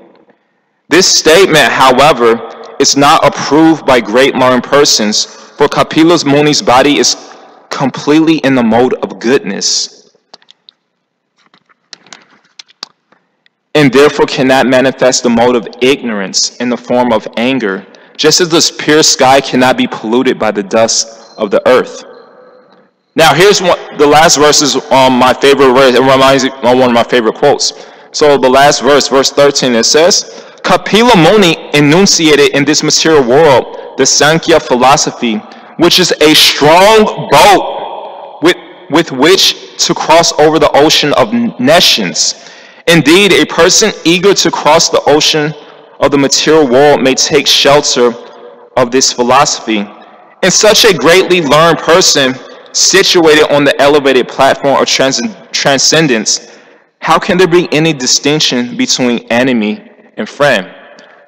This statement, however, is not approved by great learned persons, for Kapila Muni's body is completely in the mode of goodness, and therefore cannot manifest the mode of ignorance in the form of anger, just as the pure sky cannot be polluted by the dust of the earth. Now, here's the last verse is my favorite verse. It reminds me of one of my favorite quotes. So the last verse, verse 13, it says, Kapila Muni enunciated in this material world the Sankhya philosophy, which is a strong boat with which to cross over the ocean of nescience. Indeed, a person eager to cross the ocean of the material world may take shelter of this philosophy. And such a greatly learned person situated on the elevated platform of transcendence, how can there be any distinction between enemy and friend?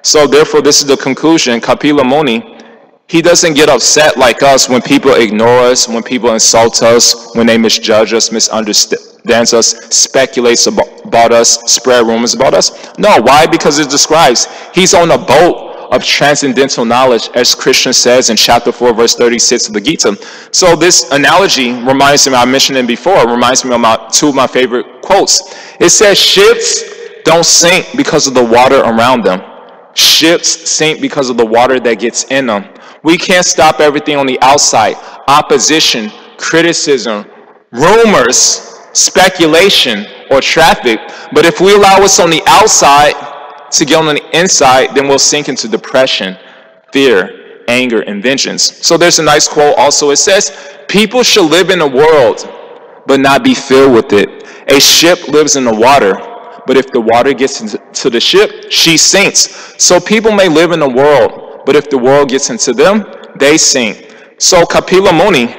So therefore, this is the conclusion. Kapila Muni, he doesn't get upset like us when people ignore us, when people insult us, when they misjudge us, misunderstand us, speculates about us, spread rumors about us. No, why? Because it describes he's on a boat of transcendental knowledge, as Krishna says in chapter 4, verse 36 of the Gita. So this analogy reminds me, I mentioned it before, reminds me of two of my favorite quotes. It says, ships don't sink because of the water around them. Ships sink because of the water that gets in them. We can't stop everything on the outside. Opposition, criticism, rumors, speculation, or traffic. But if we allow what's on the outside to get on the inside, then we'll sink into depression, fear, anger, and vengeance. So there's a nice quote also. It says, people should live in the world, but not be filled with it. A ship lives in the water, but if the water gets into the ship, she sinks. So people may live in the world, but if the world gets into them, they sink. So Kapila Muni,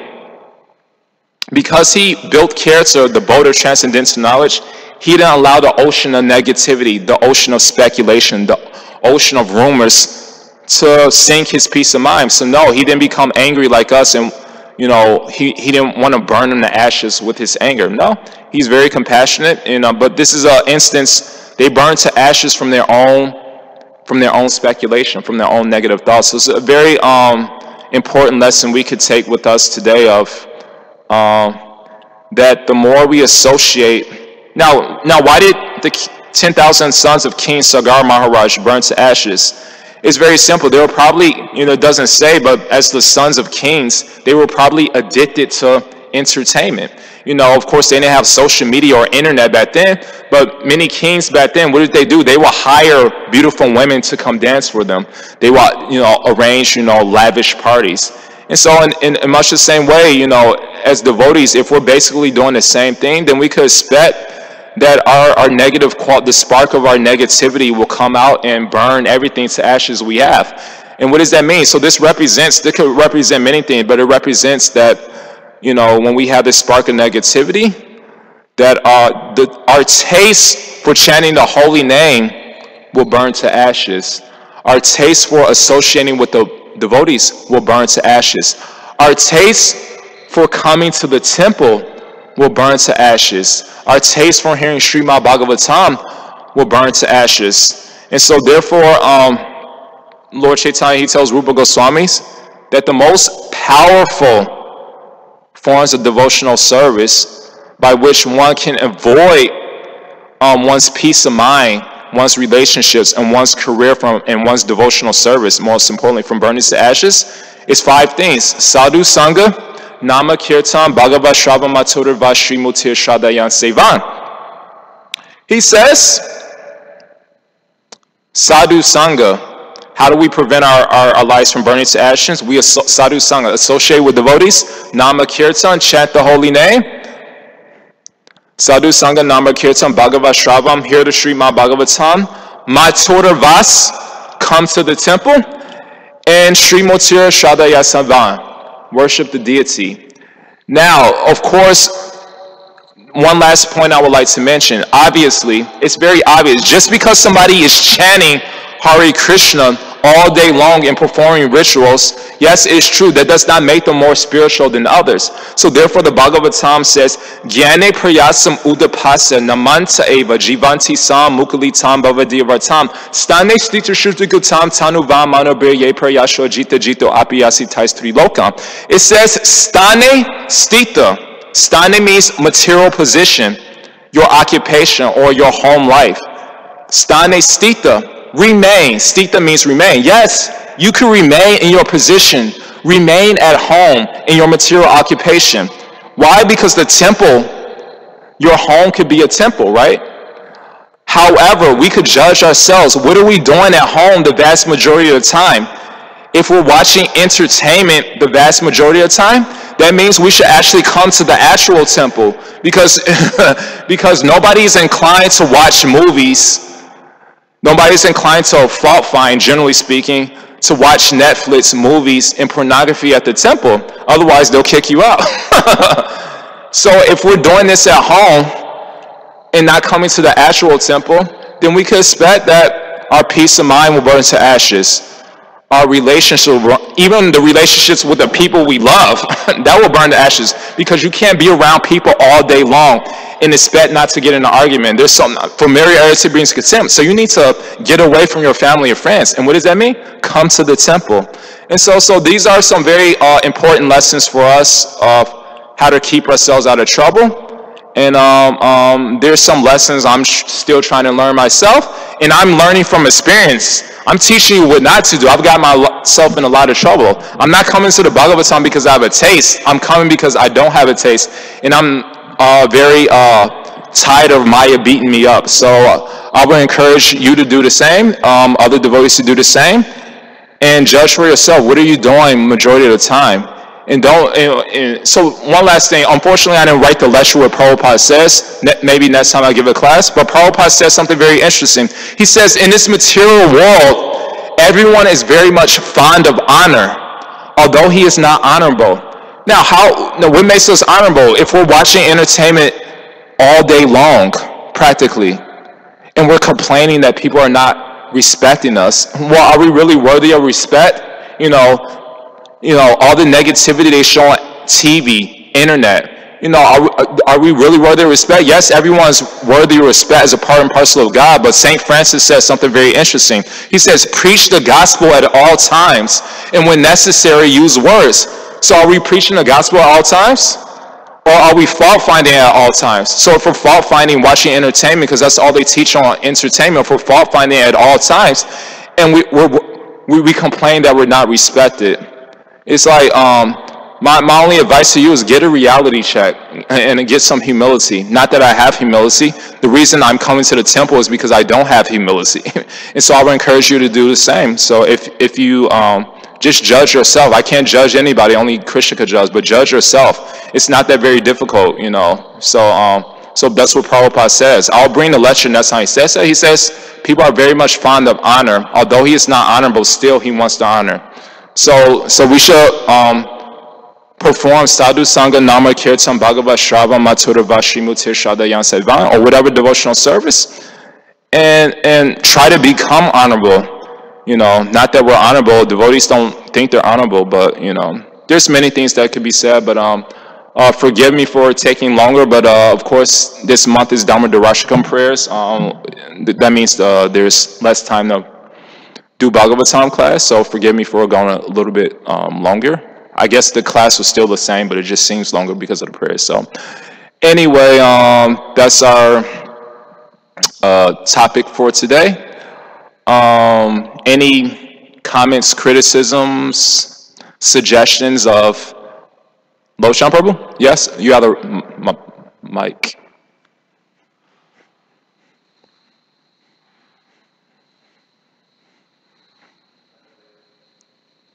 because he built character, the boat of transcendental knowledge, he didn't allow the ocean of negativity, the ocean of speculation, the ocean of rumors to sink his peace of mind. So no, he didn't become angry like us, and he didn't want to burn him to ashes with his anger. No, he's very compassionate, but this is an instance, they burned to ashes from their own speculation, from their own negative thoughts. So it's a very important lesson we could take with us today of that the more we associate. Now, why did the 10,000 sons of King Sagar Maharaja burn to ashes? It's very simple. They were probably, it doesn't say, but as the sons of kings, they were probably addicted to entertainment. Of course, they didn't have social media or internet back then, but many kings back then, what did they do? They would hire beautiful women to come dance for them. They would, arrange, lavish parties. And so in much the same way, as devotees, if we're basically doing the same thing, then we could expect that our negative, the spark of our negativity will come out and burn everything to ashes we have. And what does that mean? So this could represent many things, but it represents that, when we have this spark of negativity, that our taste for chanting the holy name will burn to ashes. Our taste for associating with the devotees will burn to ashes. Our taste for coming to the temple will burn to ashes. Our taste for hearing Srimad Bhagavatam will burn to ashes. And so therefore, Lord Chaitanya, he tells Rupa Goswamis that the most powerful forms of devotional service by which one can avoid one's peace of mind, one's relationships, and one's career and one's devotional service, most importantly from burning to ashes, is 5 things. Sadhu Sangha, Nama Kirtan, Bhagavad Shravan Mathura Vashri Mutir Shadayan Sevan. He says, Sadhu Sangha. How do we prevent our lives from burning to ashes? We Sadhu Sangha, associate with devotees. Nama Kirtan, chant the holy name. Sadhu Sangha, Nama Kirtan, Bhagavad Shravam, hear the Srimad Bhagavatam. Mathura Vas, come to the temple. And Sri Mutir Shadaya Savan, worship the deity. Now, of course, one last point I would like to mention. Obviously, it's very obvious. Just because somebody is chanting Hare Krishna all day long and performing rituals, yes, it's true, that does not make them more spiritual than others. So therefore, the Bhagavatam says, Gyane prayasam udapasa namanta eva jivanti sam mukalitam bhavadivatam stane stita shrutigutam tanuvam manobir ye prayasho jita jito apiyasi taistri lokam. It says, stane stita. Stane means material position, your occupation or your home life. Stane stita. Remain. Stita means remain. Yes, you can remain in your position, remain at home in your material occupation. Why? Because the temple, your home could be a temple, right? However, we could judge ourselves. What are we doing at home the vast majority of the time? If we're watching entertainment the vast majority of the time, that means we should actually come to the actual temple, because nobody's inclined to watch movies. Nobody's inclined to fault find, generally speaking. to watch Netflix, movies, and pornography at the temple. Otherwise, they'll kick you out. So if we're doing this at home and not coming to the actual temple, then we could expect that our peace of mind will burn to ashes. Our relationship, even the relationships with the people we love, that will burn to ashes, because you can't be around people all day long and expect not to get in an argument. There's some familiarity brings contempt. So you need to get away from your family and friends. And what does that mean? Come to the temple. And so these are some very important lessons for us of how to keep ourselves out of trouble. And there's some lessons I'm still trying to learn myself, and I'm learning from experience. I'm teaching you what not to do. I've got myself in a lot of trouble. I'm not coming to the Bhagavatam because I have a taste. I'm coming because I don't have a taste, and I'm very tired of Maya beating me up. So I would encourage you to do the same, other devotees to do the same, and judge for yourself. What are you doing majority of the time? And so one last thing, unfortunately I didn't write the lecture where Prabhupada says, maybe next time I give a class, but Prabhupada says something very interesting. He says, in this material world, everyone is very much fond of honor, although he is not honorable. Now, what makes us honorable? If we're watching entertainment all day long, practically, and we're complaining that people are not respecting us, well, are we really worthy of respect? All the negativity they show on TV, internet, are we really worthy of respect? Yes, everyone's worthy of respect as a part and parcel of God, but St. Francis says something very interesting. He says, preach the gospel at all times, and when necessary, use words. So are we preaching the gospel at all times? Or are we fault-finding at all times? So if we're fault-finding watching entertainment, because that's all they teach on entertainment, if we're fault-finding at all times, and we complain that we're not respected, it's like, my only advice to you is get a reality check and get some humility. Not that I have humility. The reason I'm coming to the temple is because I don't have humility. And so I would encourage you to do the same. So if you just judge yourself. I can't judge anybody, only Krishna could judge, but judge yourself. It's not that very difficult, So that's what Prabhupada says. I'll bring the lecture next time he says that. He says, people are very much fond of honor. Although he is not honorable, still he wants to honor. So we should perform Sadhu Sangha Nama Kirtan Bhagavad Shrava Mathura Vashrimutir Shadayan Sevan, or whatever devotional service, and try to become honorable. Not that we're honorable. Devotees don't think they're honorable, but there's many things that could be said. But forgive me for taking longer. But of course, this month is Dhamma Darashikam prayers. That means there's less time to do Bhagavatam class, so forgive me for going a little bit longer. I guess the class was still the same, but it just seems longer because of the prayers. So anyway, that's our topic for today. Any comments, criticisms, suggestions of Loshan Prabhu? Yes, you have the mic.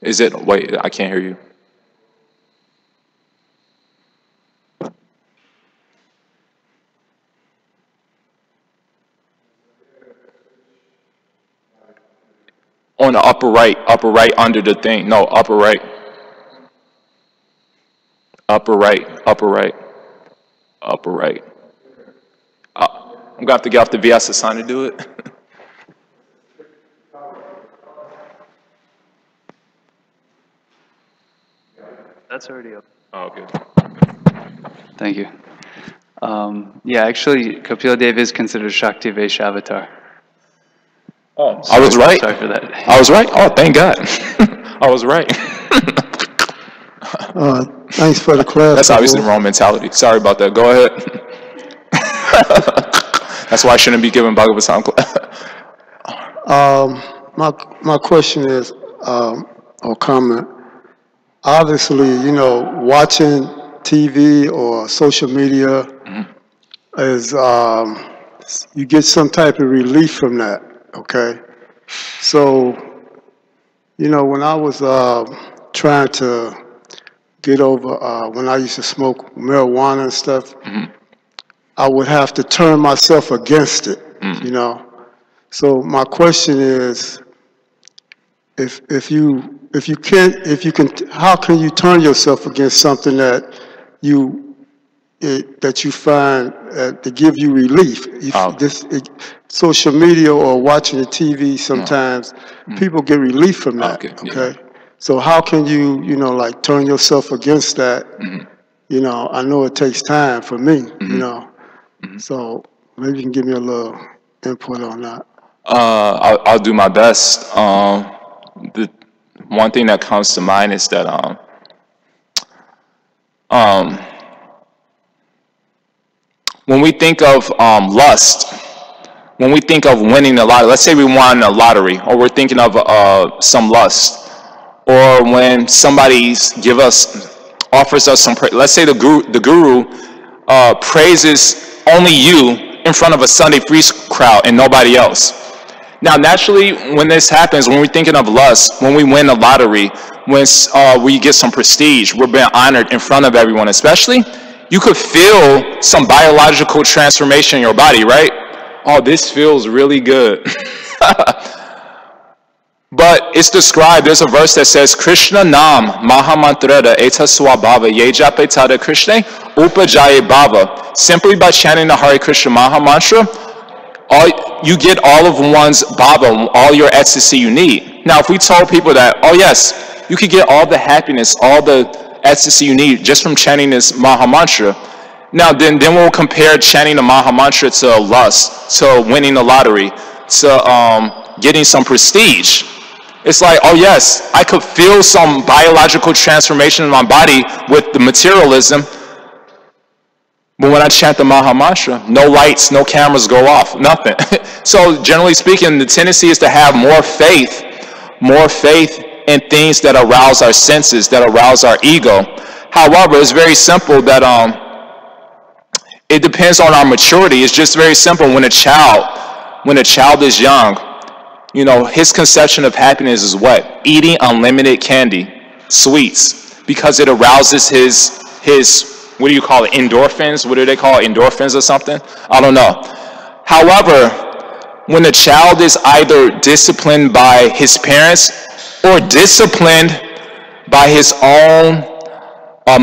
Is it? Wait, I can't hear you. On the upper right under the thing. No, upper right. Upper right. I'm going to have to get off the Vyasa sign to do it. That's already up. Oh, okay. Thank you. Actually, Kapila Dev is considered Shakti Vaishya avatar. Oh, I was right. Sorry for that. I was right. Oh, thank God. I was right. Thanks for the class. That's obviously the wrong mentality. Sorry about that. Go ahead. That's why I shouldn't be giving Bhagavatam class. My question is, or comment, obviously, watching TV or social media is, you get some type of relief from that, okay? So, when I was trying to get over, when I used to smoke marijuana and stuff, I would have to turn myself against it, So my question is, if you can, how can you turn yourself against something that you find to give you relief? Social media or watching the TV, sometimes people get relief from that. Okay, so how can you like turn yourself against that? I know it takes time for me. So maybe you can give me a little input on that. I'll do my best. The one thing that comes to mind is that when we think of lust, when we think of winning the lottery, let's say we won a lottery, or we're thinking of some lust, or when somebody offers us some praise. Let's say the guru praises only you in front of a Sunday free crowd and nobody else. Now, naturally, when this happens, when we're thinking of lust, when we win the lottery, when we get some prestige, we're being honored in front of everyone, especially, you could feel some biological transformation in your body, right? Oh, this feels really good. But it's described, there's a verse that says, Krishna Nam Mahamantrada Eta Swabhava Yejapetata Krishna Upajaye Bhava. Simply by chanting the Hare Krishna Maha Mantra, you get all of one's bhava, all your ecstasy you need. Now, if we told people that, oh yes, you could get all the happiness, all the ecstasy you need just from chanting this Maha Mantra, now then we'll compare chanting the Maha Mantra to lust, to winning the lottery, to getting some prestige. It's like, oh yes, I could feel some biological transformation in my body with the materialism, but when I chant the Maha Mantra, no lights, no cameras go off, nothing. So generally speaking, the tendency is to have more faith in things that arouse our senses, that arouse our ego. However, it's very simple that it depends on our maturity. It's just very simple. When a child is young, his conception of happiness is what? Eating unlimited candy, sweets, because it arouses his what do you call it? Endorphins? What do they call it? Endorphins or something? I don't know. However, when a child is either disciplined by his parents or disciplined by his own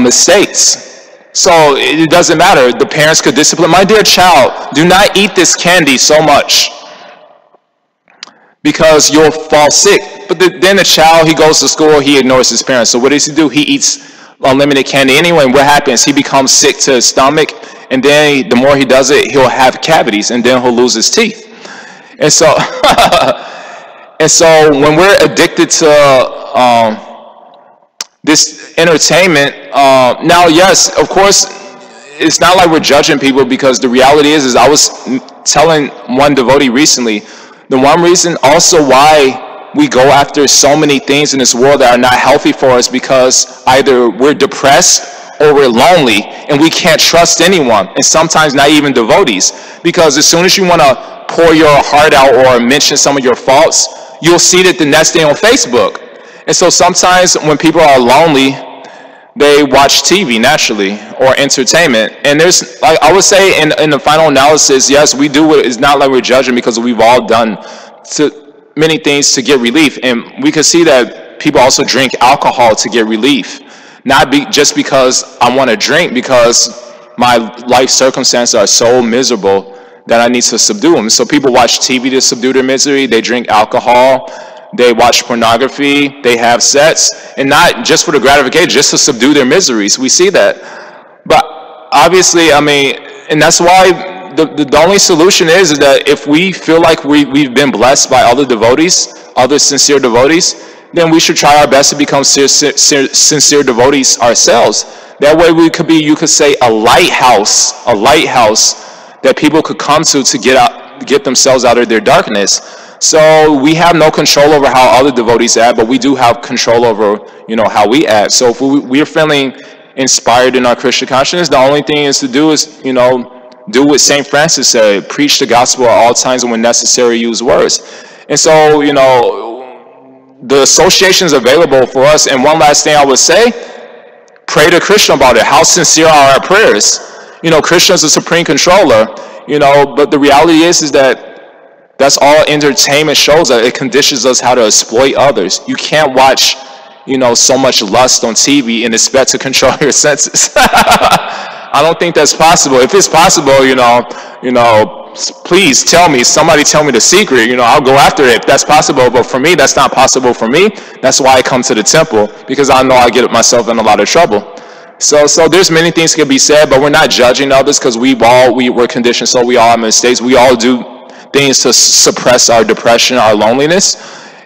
mistakes. So it doesn't matter. The parents could discipline. My dear child, do not eat this candy so much, because you'll fall sick. But then the child, he goes to school, he ignores his parents. So what does he do? He eats unlimited candy anyway. And what happens? He becomes sick to his stomach, and then the more he does it, he'll have cavities, and then he'll lose his teeth. And so, when we're addicted to this entertainment, now yes, of course, it's not like we're judging people, because the reality is I was telling one devotee recently, the one reason also why we go after so many things in this world that are not healthy for us, because either we're depressed or we're lonely and we can't trust anyone, and sometimes not even devotees, because as soon as you want to pour your heart out or mention some of your faults, you'll see it the next day on Facebook. And so sometimes when people are lonely, they watch TV naturally, or entertainment. And there's, like I would say, in the final analysis, yes, we do it. It's not like we're judging, because we've all done many things to get relief. And we can see that people also drink alcohol to get relief. Not just because I want to drink, because my life circumstances are so miserable that I need to subdue them. So people watch TV to subdue their misery. They drink alcohol. They watch pornography, they have sex, and not just for the gratification, just to subdue their miseries. We see that. But obviously, and that's why the only solution is that if we feel like we've been blessed by other devotees, other sincere devotees, then we should try our best to become sincere devotees ourselves. That way we could be, you could say, a lighthouse that people could come to get themselves out of their darkness. So we have no control over how other devotees act, but we do have control over, how we act. So if we're feeling inspired in our Krishna consciousness, the only thing is to do is, do what St. Francis said, preach the gospel at all times, and when necessary, use words. And so, the association is available for us. And one last thing I would say, pray to Krishna about it. How sincere are our prayers? Krishna is the supreme controller, but the reality is that That's all entertainment shows us. It conditions us how to exploit others. You can't watch, so much lust on TV and expect to control your senses. I don't think that's possible. If it's possible, please tell me. Somebody tell me the secret. I'll go after it if that's possible. But for me, that's not possible for me. That's why I come to the temple, because I know I get myself in a lot of trouble. So there's many things can be said, but we're not judging others, because we're conditioned, so we all have mistakes. We all do things to suppress our depression, our loneliness,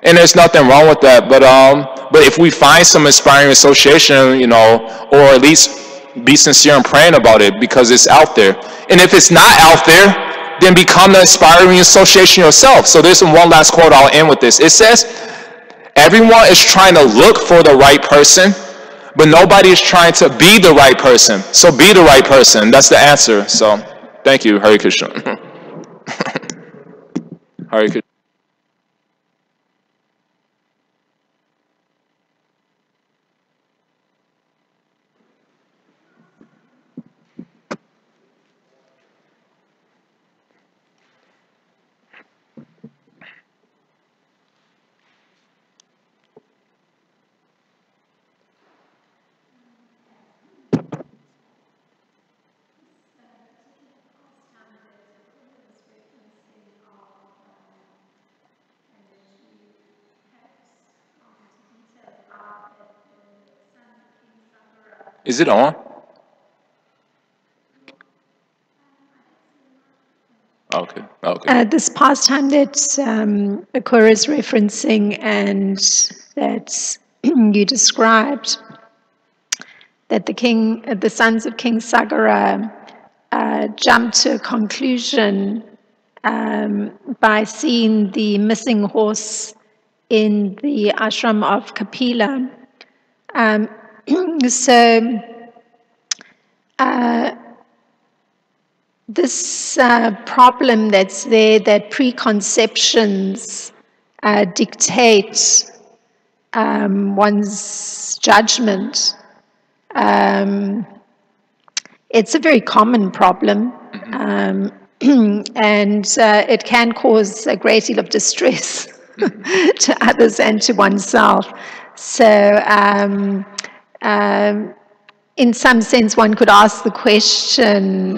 and there's nothing wrong with that. But if we find some inspiring association, or at least be sincere in praying about it, because it's out there. And if it's not out there, then become the inspiring association yourself. So there's one last quote. I'll end with this. It says, everyone is trying to look for the right person, but nobody is trying to be the right person. So be the right person. That's the answer. So thank you. Hare Krishna. Hare Krishna. Is it on? Okay. This pastime that Akura is referencing and that you described, that the sons of King Sagar jumped to a conclusion by seeing the missing horse in the ashram of Kapila. This problem that's there, that preconceptions dictate one's judgment, it's a very common problem, and it can cause a great deal of distress to others and to oneself. So in some sense, one could ask the question,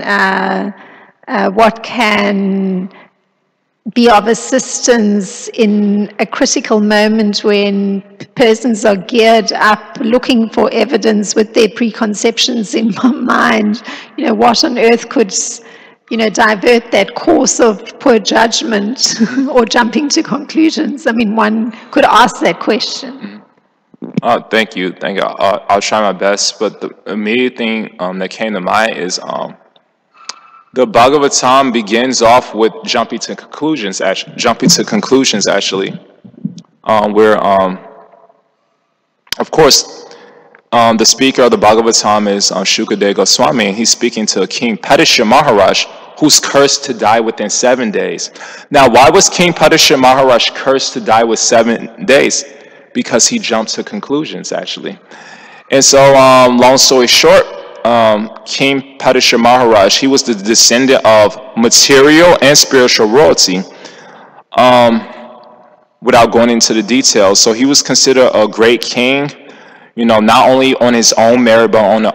what can be of assistance in a critical moment when persons are geared up looking for evidence with their preconceptions in mind? What on earth could, divert that course of poor judgment or jumping to conclusions? I mean, one could ask that question. Thank you. I'll try my best. But the immediate thing that came to mind is the Bhagavatam begins off with jumping to conclusions. Actually, where of course the speaker of the Bhagavatam is Shukadeva Goswami, and he's speaking to King Padisha Maharaj, who's cursed to die within 7 days. Now, why was King Padisha Maharaj cursed to die with 7 days? Because he jumped to conclusions, actually. And so, long story short, King Padisha Maharaj, he was the descendant of material and spiritual royalty, without going into the details. So he was considered a great king, not only on his own merit, but on the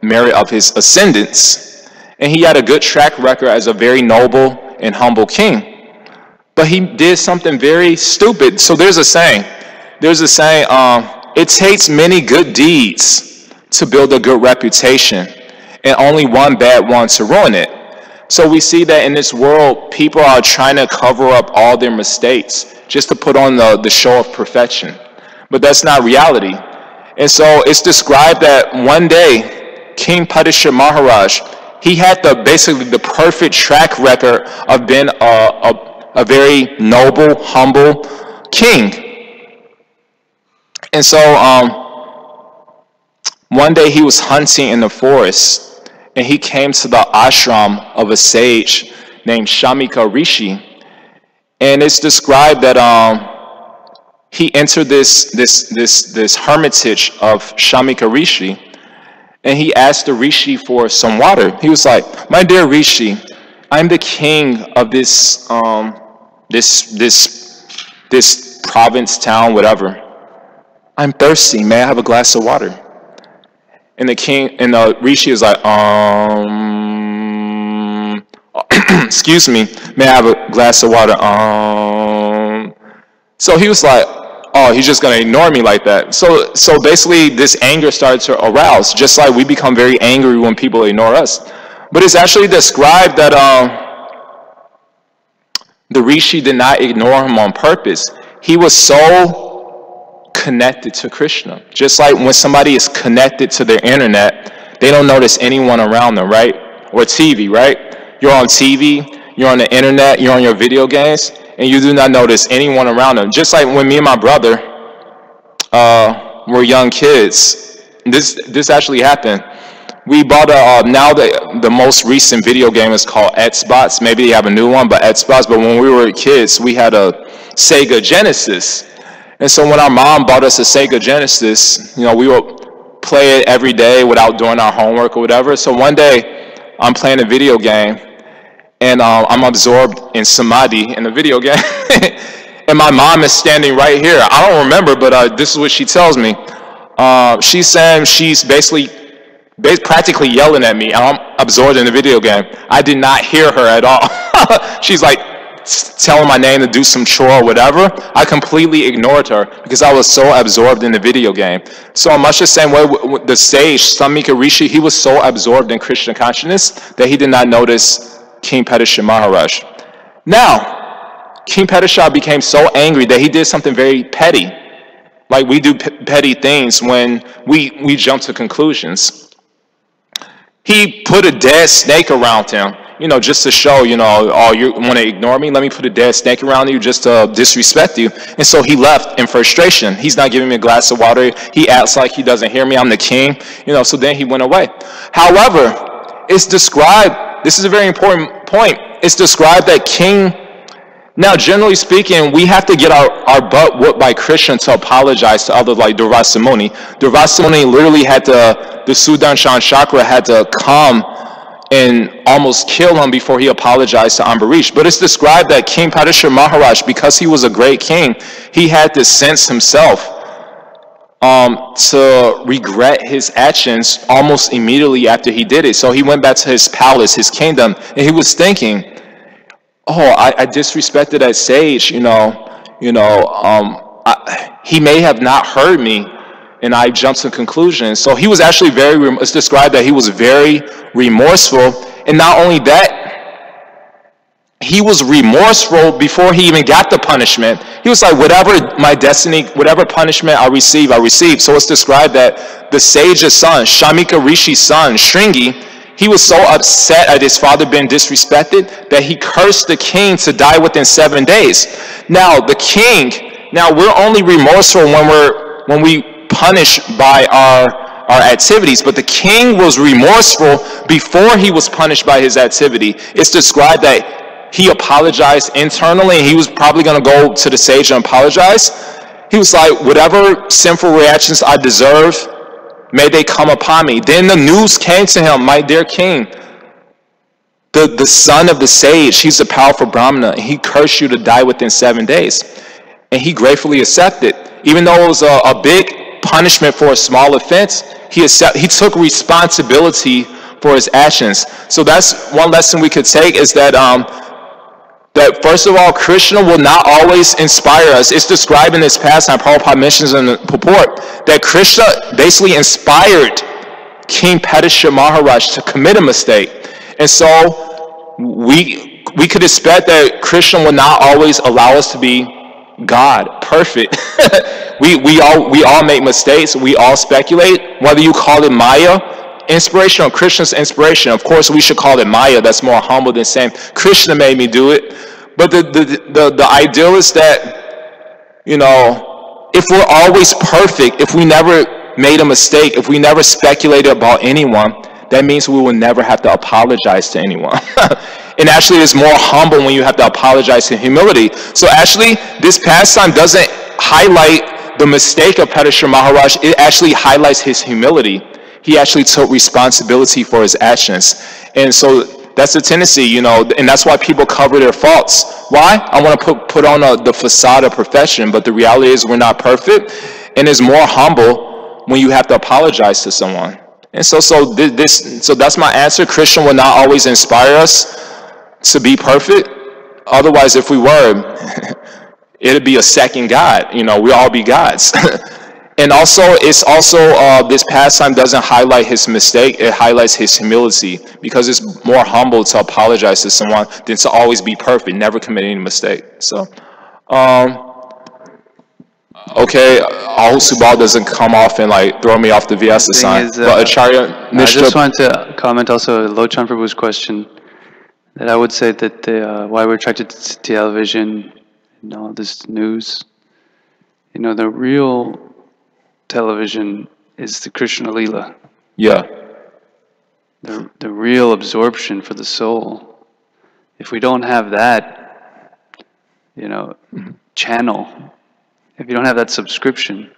merit of his ascendants. And he had a good track record as a very noble and humble king. But he did something very stupid. So there's a saying, it takes many good deeds to build a good reputation, and only one bad one to ruin it. So we see that in this world, people are trying to cover up all their mistakes just to put on the show of perfection. But that's not reality. And so it's described that one day, King Padisha Maharaj, he had basically the perfect track record of being a very noble, humble king. And so one day he was hunting in the forest, and he came to the ashram of a sage named Shamika Rishi. And it's described that he entered this hermitage of Shamika Rishi, and he asked the Rishi for some water. He was like, "My dear Rishi, I'm the king of this this province, town, whatever. I'm thirsty. May I have a glass of water? And the king and the rishi is like, excuse me, may I have a glass of water? So he was like, oh, he's just gonna ignore me like that. So basically this anger started to arouse, just like we become very angry when people ignore us. But it's actually described that the rishi did not ignore him on purpose. He was so connected to Krishna. Just like when somebody is connected to their internet, they don't notice anyone around them, right? Or TV, right? You're on TV, you're on the internet, you're on your video games, and you do not notice anyone around them. Just like when me and my brother were young kids, this actually happened. We bought now the most recent video game is called Xbox. Maybe they have a new one, but Xbox. But when we were kids, we had a Sega Genesis. And so when our mom bought us a Sega Genesis, you know, we would play it every day without doing our homework or whatever. So one day, I'm playing a video game, and I'm absorbed in samadhi in the video game. And my mom is standing right here. I don't remember, but this is what she tells me. She's saying she's basically practically yelling at me, and I'm absorbed in the video game. I did not hear her at all. She's like telling my name to do some chore or whatever. I completely ignored her because I was so absorbed in the video game. So much the same way with the sage, Samika Rishi, he was so absorbed in Krishna consciousness that he did not notice King Padisha Maharaj. Now, King Padisha became so angry that he did something very petty. Like we do petty things when we jump to conclusions. He put a dead snake around him, you know, just to show, you know, oh, you want to ignore me? Let me put a dead snake around you just to disrespect you. And so he left in frustration. He's not giving me a glass of water. He acts like he doesn't hear me. I'm the king, you know, so then he went away. However, it's described, this is a very important point, it's described that now, generally speaking, we have to get our butt whooped by Krishna to apologize to others like Durvasa Muni. Durvasa Muni literally had the Sudarshan Chakra had to come and almost kill him before he apologized to Ambarish. But it's described that King Padisha Maharaj, because he was a great king, he had to sense himself to regret his actions almost immediately after he did it. So he went back to his palace, his kingdom, and he was thinking, oh, I disrespected that sage, he may have not heard me, and I jumped to conclusions. So he was actually it's described that he was very remorseful, and not only that, he was remorseful before he even got the punishment. He was like, whatever my destiny, whatever punishment I receive. So it's described that the sage's son, Shamika Rishi's son, Shringi, he was so upset at his father being disrespected that he cursed the king to die within 7 days. Now we're only remorseful when we punish by our activities, but the king was remorseful before he was punished by his activity. It's described that he apologized internally, and he was probably going to go to the sage and apologize. He was like, whatever sinful reactions I deserve, may they come upon me. Then the news came to him, my dear king, the son of the sage, he's a powerful Brahmana, and he cursed you to die within 7 days. And he gratefully accepted. Even though it was a big punishment for a small offense, he took responsibility for his actions. So that's one lesson we could take, is that first of all, Krishna will not always inspire us. It's described in this pastime, Prabhupada mentions in the purport, that Krishna basically inspired King Padisha Maharaj to commit a mistake. And so we could expect that Krishna will not always allow us to be God, perfect. we all make mistakes. We all speculate, whether you call it Maya inspiration or Krishna's inspiration. Of course, we should call it Maya. That's more humble than saying Krishna made me do it. But the ideal is that, if we're always perfect, if we never made a mistake, if we never speculated about anyone, that means we will never have to apologize to anyone. And actually, it's more humble when you have to apologize in humility. So actually, this pastime doesn't highlight the mistake of Padisha Maharaj. It actually highlights his humility. He actually took responsibility for his actions. And so That's a tendency, you know, and that's why people cover their faults. Why? I want to put on the facade of perfection, but the reality is we're not perfect, and it's more humble when you have to apologize to someone. And so that's my answer. Christian will not always inspire us to be perfect. Otherwise, if we were, it'd be a second God. You know, we all be gods. And also, it's also, this pastime doesn't highlight his mistake, it highlights his humility, because it's more humble to apologize to someone than to always be perfect, never commit any mistake. So, okay, Ahu Subal doesn't come off and like throw me off the Vyasa sign, but Acharya Nishta... I just wanted to comment also Lochan Prabhu's question, that I would say that why we're attracted to television and all this news, you know, the real television is the Krishna Leela. Yeah. The real absorption for the soul. If we don't have that, you know, channel, if you don't have that subscription,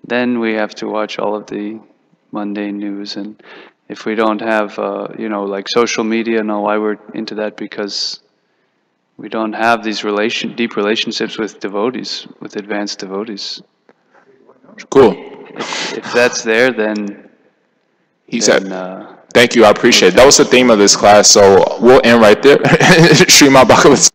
then we have to watch all of the mundane news. And if we don't have, you know, like social media, know why we're into that, because we don't have these deep relationships with devotees, with advanced devotees. Cool. If that's there, then he said, thank you, I appreciate it. That was the theme of this class, so we'll end right there. Srimad Bhagavatam.